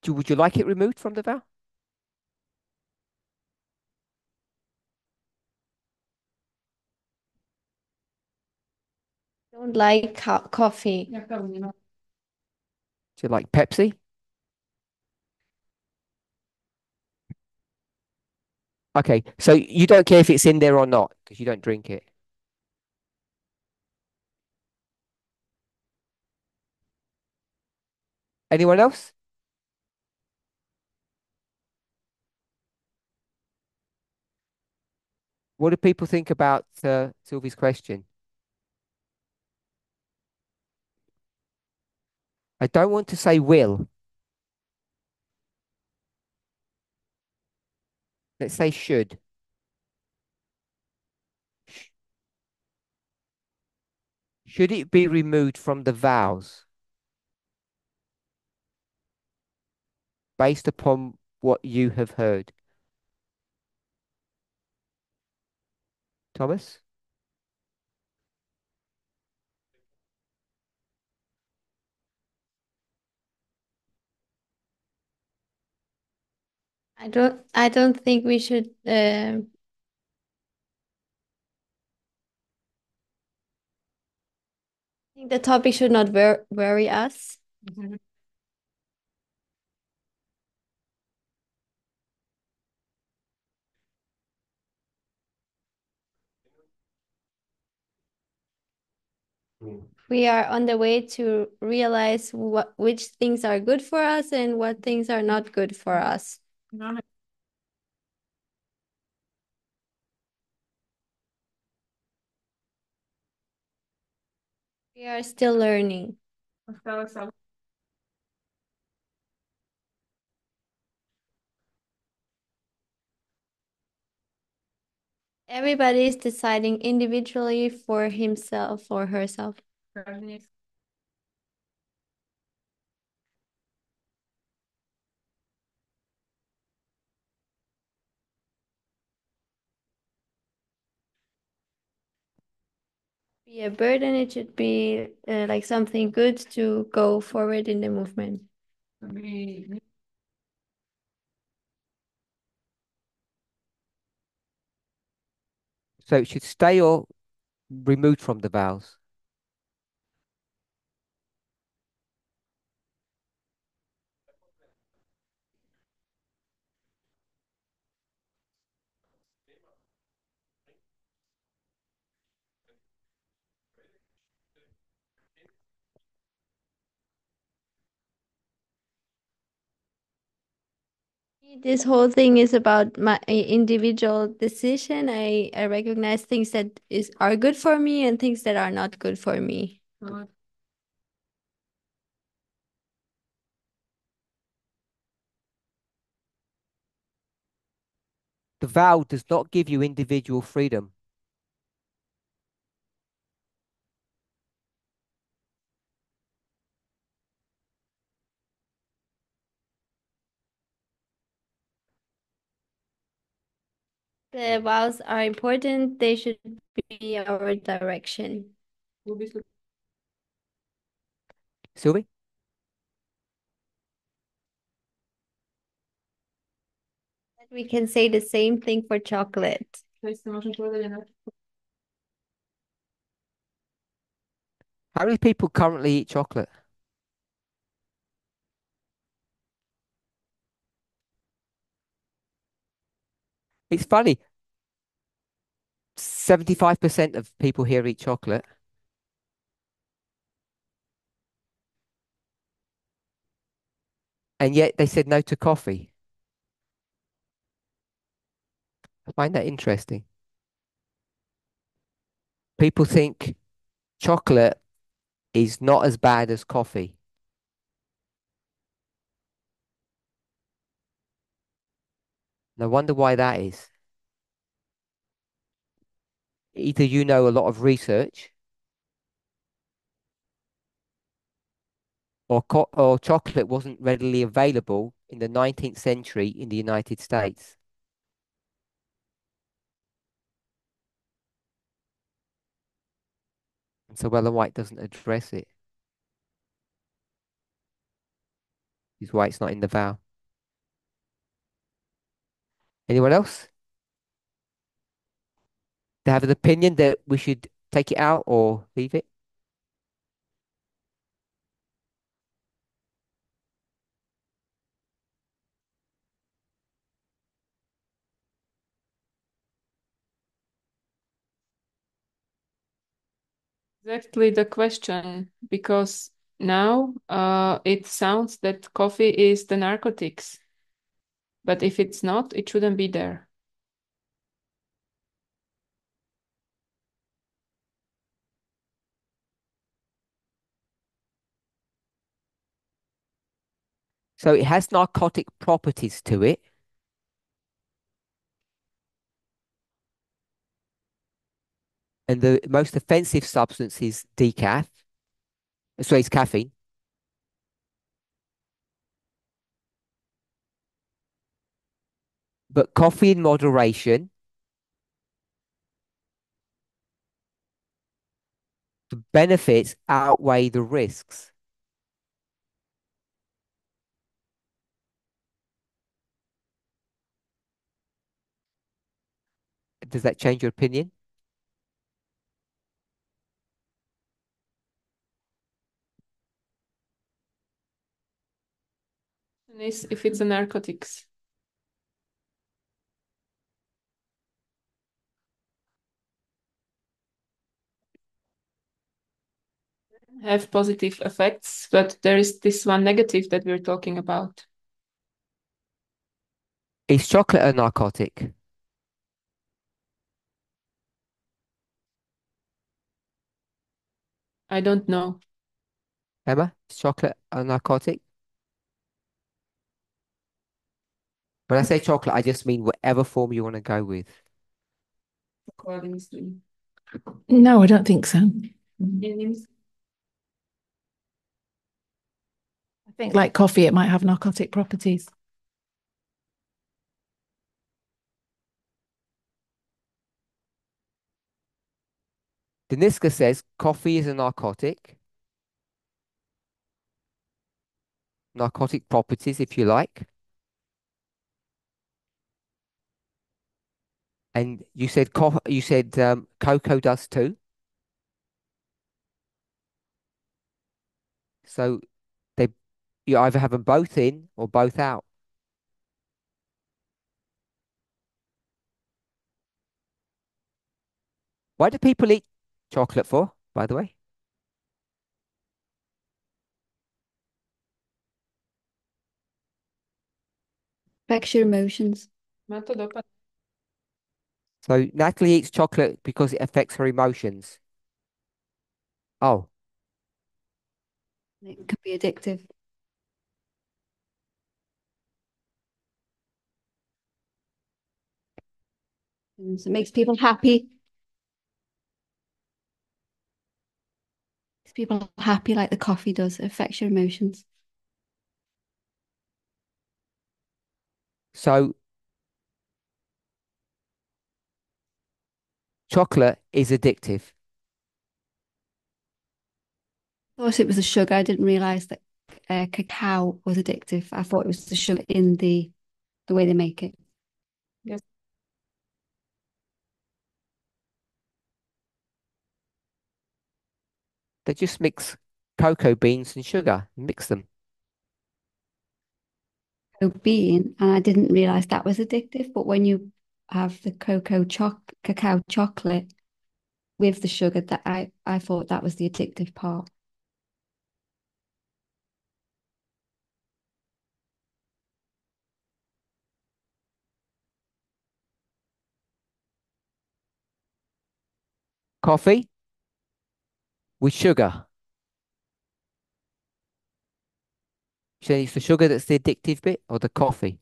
Would you like it removed from the vow? Don't like coffee. Do you like Pepsi? Okay, so you don't care if it's in there or not because you don't drink it. Anyone else? What do people think about Sylvie's question? I don't want to say will. Let's say should. Sh- Should it be removed from the vows based upon what you have heard? Thomas? I don't think we should I think the topic should not worry us. We are on the way to realize which things are good for us and what things are not good for us. We are still learning. Everybody is deciding individually for himself or herself. Be a burden, it should be like something good to go forward in the movement. So it should stay or removed from the vowels. This whole thing is about my individual decision. I recognize things that are good for me and things that are not good for me. The vowel does not give you individual freedom. The vowels are important. They should be our direction. Sylvie? We can say the same thing for chocolate. How many people currently eat chocolate? It's funny. 75% of people here eat chocolate. And yet they said no to coffee. I find that interesting. People think chocolate is not as bad as coffee. And I wonder why that is. Either you know a lot of research or chocolate wasn't readily available in the 19th century in the United States. And so Ellen White doesn't address it. Is why it's not in the vow. Anyone else? They have an opinion that we should take it out or leave it? Exactly the question, because now it sounds that coffee is the narcotics, but if it's not, it shouldn't be there. So it has narcotic properties to it. And the most offensive substance is decaf. Sorry, it's caffeine. But coffee in moderation, the benefits outweigh the risks. Does that change your opinion? And if it's a narcotics. Have positive effects, but there is this one negative that we're talking about. Is chocolate a narcotic? I don't know. Emma, is chocolate a narcotic? When I say chocolate, I just mean whatever form you want to go with. No, I don't think so. I think, like coffee, it might have narcotic properties. Deniska says coffee is a narcotic properties, if you like. And you said cocoa does too. So they you either have them both in or both out. Why do people eat chocolate for, by the way? Affects your emotions. Má to dopad. So Natalie eats chocolate because it affects her emotions. Oh, It can be addictive. And so it makes people happy. Makes people happy like the coffee does. It affects your emotions. so chocolate is addictive. I thought it was the sugar. I didn't realize that cacao was addictive. I thought it was the sugar in the way they make it. Yes. They just mix cocoa beans and sugar and mix them. Bean, and I didn't realize that was addictive. But when you have the cacao chocolate with the sugar, that I thought that was the addictive part. Coffee with sugar. So it's the sugar that's the addictive bit or the coffee?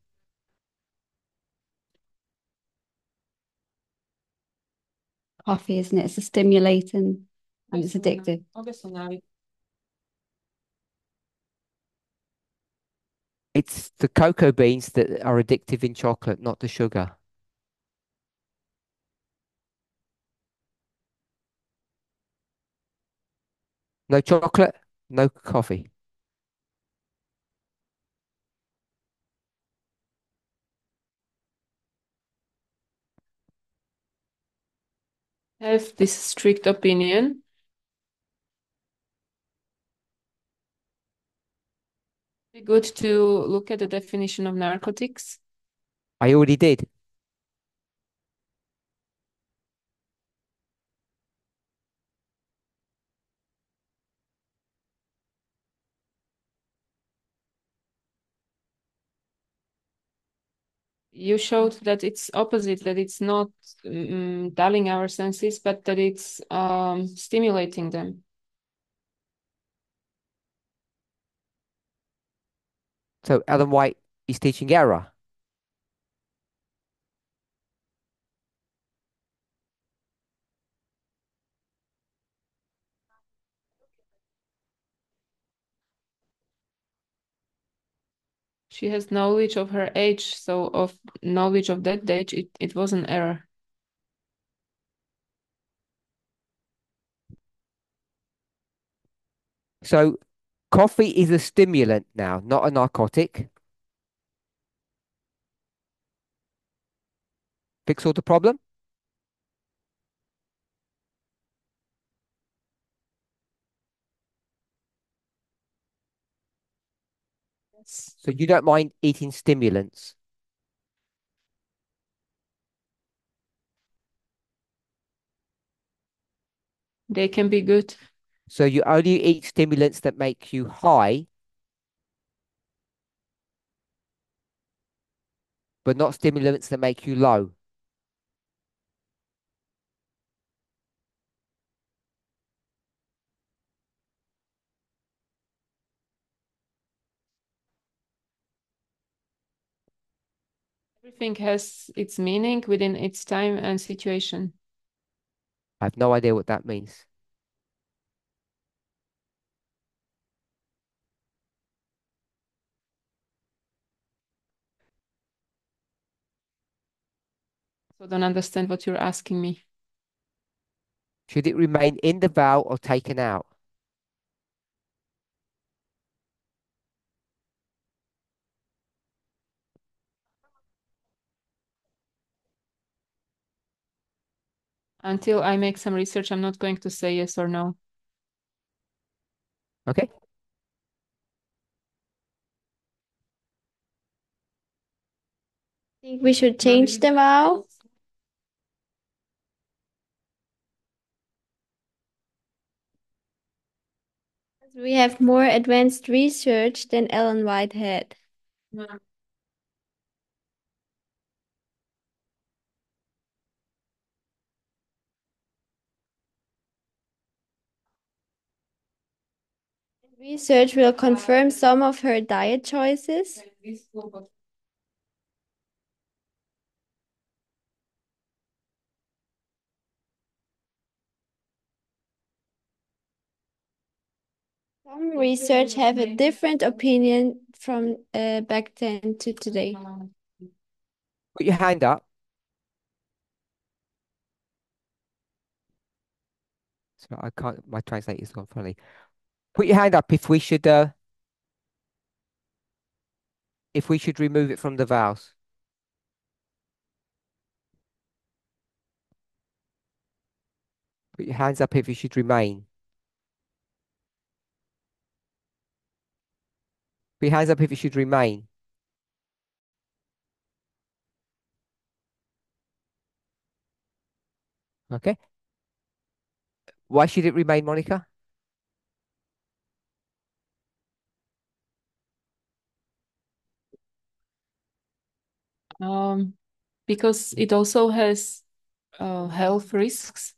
Coffee, isn't it? It's a stimulating and it's addictive. It's the cocoa beans that are addictive in chocolate, not the sugar. No chocolate, no coffee. Have this strict opinion. Be good to look at the definition of narcotics. I already did. You showed that it's opposite, that it's not dulling our senses, but that it's stimulating them. So Ellen White is teaching error. She has knowledge of her age, so of knowledge of that age, it was an error. So coffee is a stimulant now, not a narcotic. Fix all the problem. Yes. So you don't mind eating stimulants. They can be good. So you only eat stimulants that make you high, but not stimulants that make you low. Everything has its meaning within its time and situation. I have no idea what that means. So I don't understand what you're asking me. Should it remain in the vowel or taken out? Until I make some research, I'm not going to say yes or no. Okay. Think we should change the vow. We have more advanced research than Ellen White had. Research will confirm some of her diet choices. Some research have a different opinion from back then to today. Put your hand up. So I can't. My translator's gone funny. Put your hand up if we should remove it from the vows. Put your hands up if it should remain. Put your hands up if it should remain. Okay. Why should it remain, Monica? Because it also has health risks.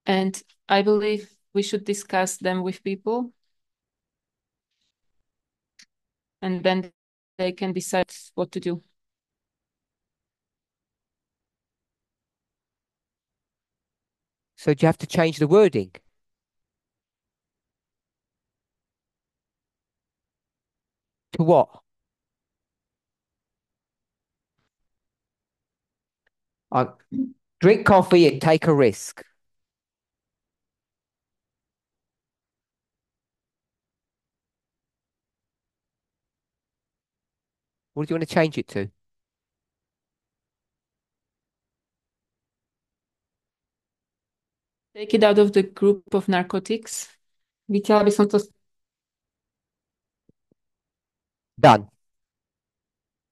And I believe we should discuss them with people. And then they can decide what to do. So do you have to change the wording? To what? Uh, Drink coffee and take a risk. What do you want to change it to? Take it out of the group of narcotics. Vyťala by som to Done.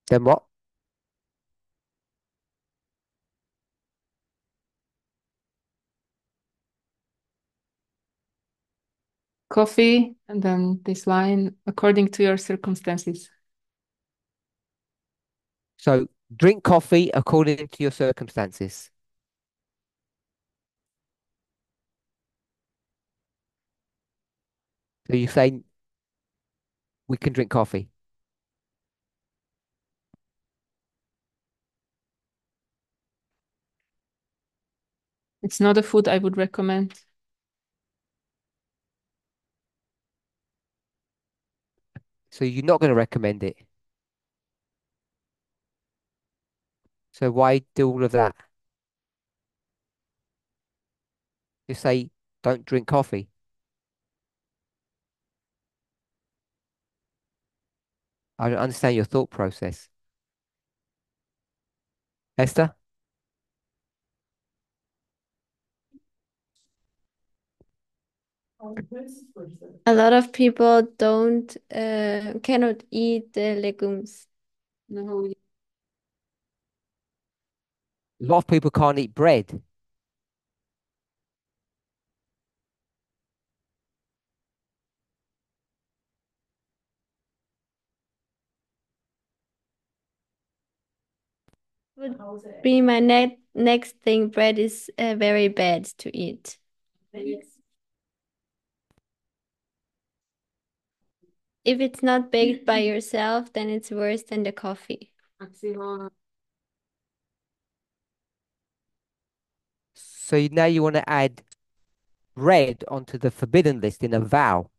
Then what? coffee and then this line according to your circumstances. So drink coffee according to your circumstances. So you say we can drink coffee. It's not a food I would recommend. So you're not going to recommend it. So why do all of that? Just say don't drink coffee. I don't understand your thought process. Esther? A lot of people don't cannot eat the legumes. No, A lot of people can't eat bread. Would be my next thing. Bread is very bad to eat. If it's not baked by yourself, then it's worse than the coffee. So now you want to add bread onto the forbidden list in a vow.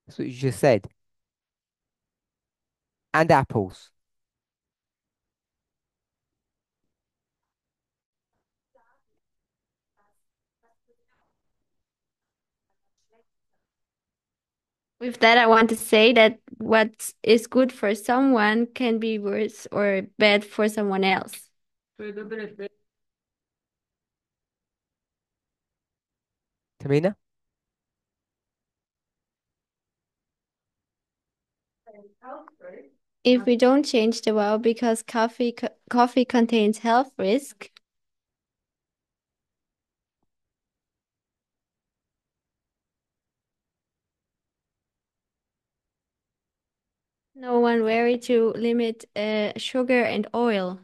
That's what you just said. And apples. With that, I want to say that what is good for someone can be worse or bad for someone else. Tamina? If we don't change the world because coffee contains health risk, no one worry to limit sugar and oil.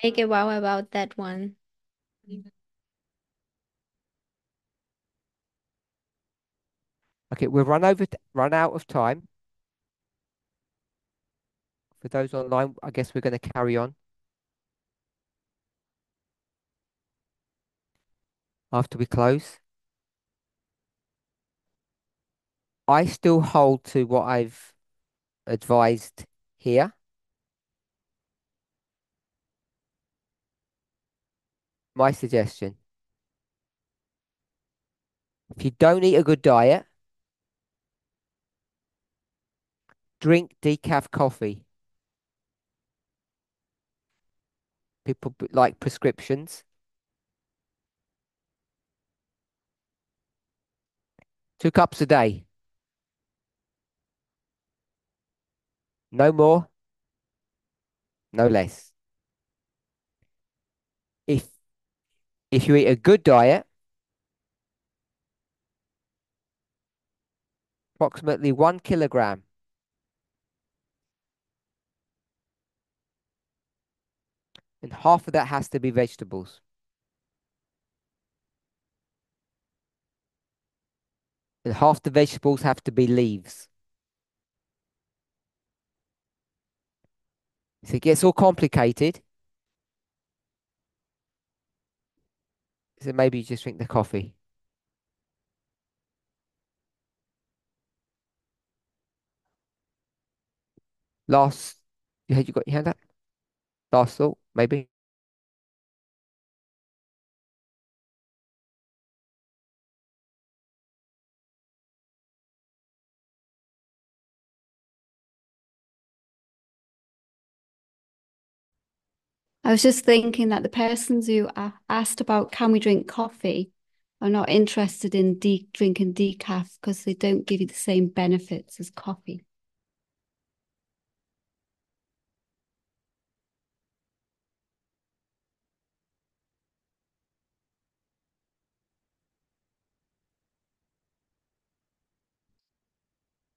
Make a wow about that one. Okay, we've run out of time. For those online, I guess we're going to carry on after we close. I still hold to what I've advised here. My suggestion. If you don't eat a good diet, drink decaf coffee. People like prescriptions. 2 cups a day. No more, no less. If if you eat a good diet, approximately 1 kilogram, and half of that has to be vegetables. And half the vegetables have to be leaves. So it gets all complicated. So maybe you just drink the coffee. Last, you got your hand up? Last thought, maybe. I was just thinking that the persons who asked about can we drink coffee are not interested in drinking decaf because they don't give you the same benefits as coffee.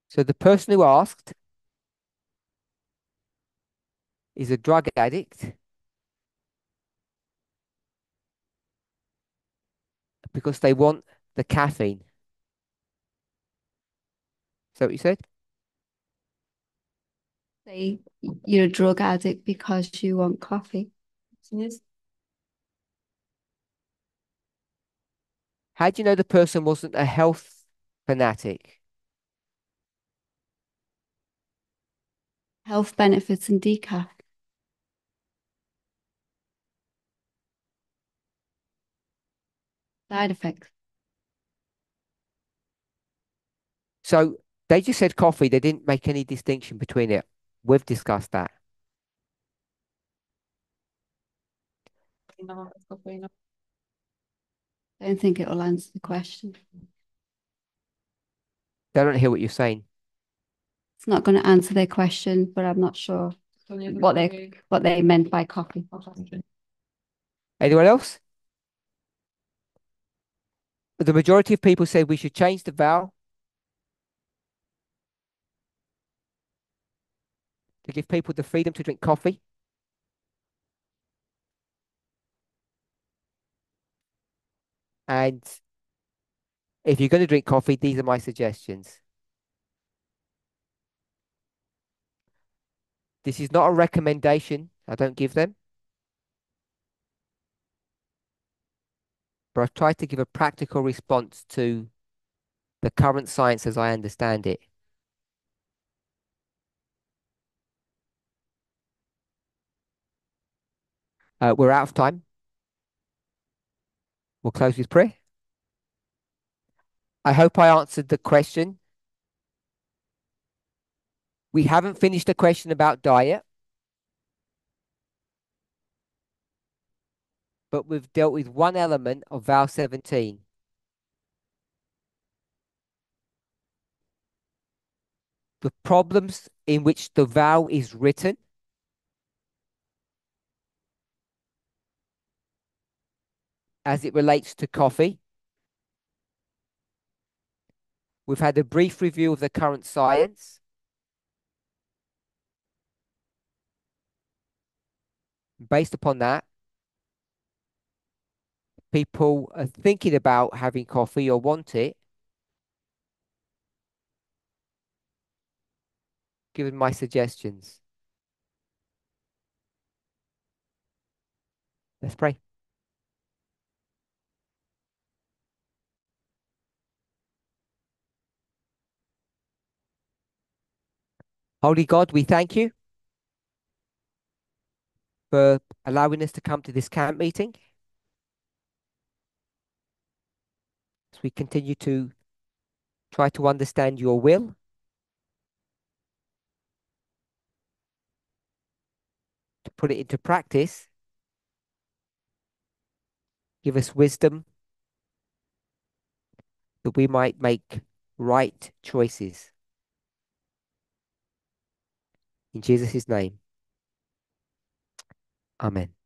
So the person who asked is a drug addict because they want the caffeine. So what you said? Say you're a drug addict because you want coffee. Yes. How do you know the person wasn't a health fanatic? Health benefits in decaf. Side effects. So they just said coffee. They didn't make any distinction between it. We've discussed that. I don't think it will answer the question. They don't hear what you're saying. It's not going to answer their question, but I'm not sure what they meant by coffee. Anyone else? The majority of people say we should change the vow to give people the freedom to drink coffee. And if you're going to drink coffee, these are my suggestions. This is not a recommendation. I don't give them. But I've tried to give a practical response to the current science as I understand it. We're out of time. We'll close with prayer. I hope I answered the question. We haven't finished the question about diet, but we've dealt with one element of vow 17. The problems in which the vow is written, as it relates to coffee. We've had a brief review of the current science. Based upon that, people are thinking about having coffee or want it. Given my suggestions. Let's pray. Holy God, we thank you for allowing us to come to this camp meeting. As we continue to try to understand your will, to put it into practice, give us wisdom that we might make right choices. In Jesus' name, amen.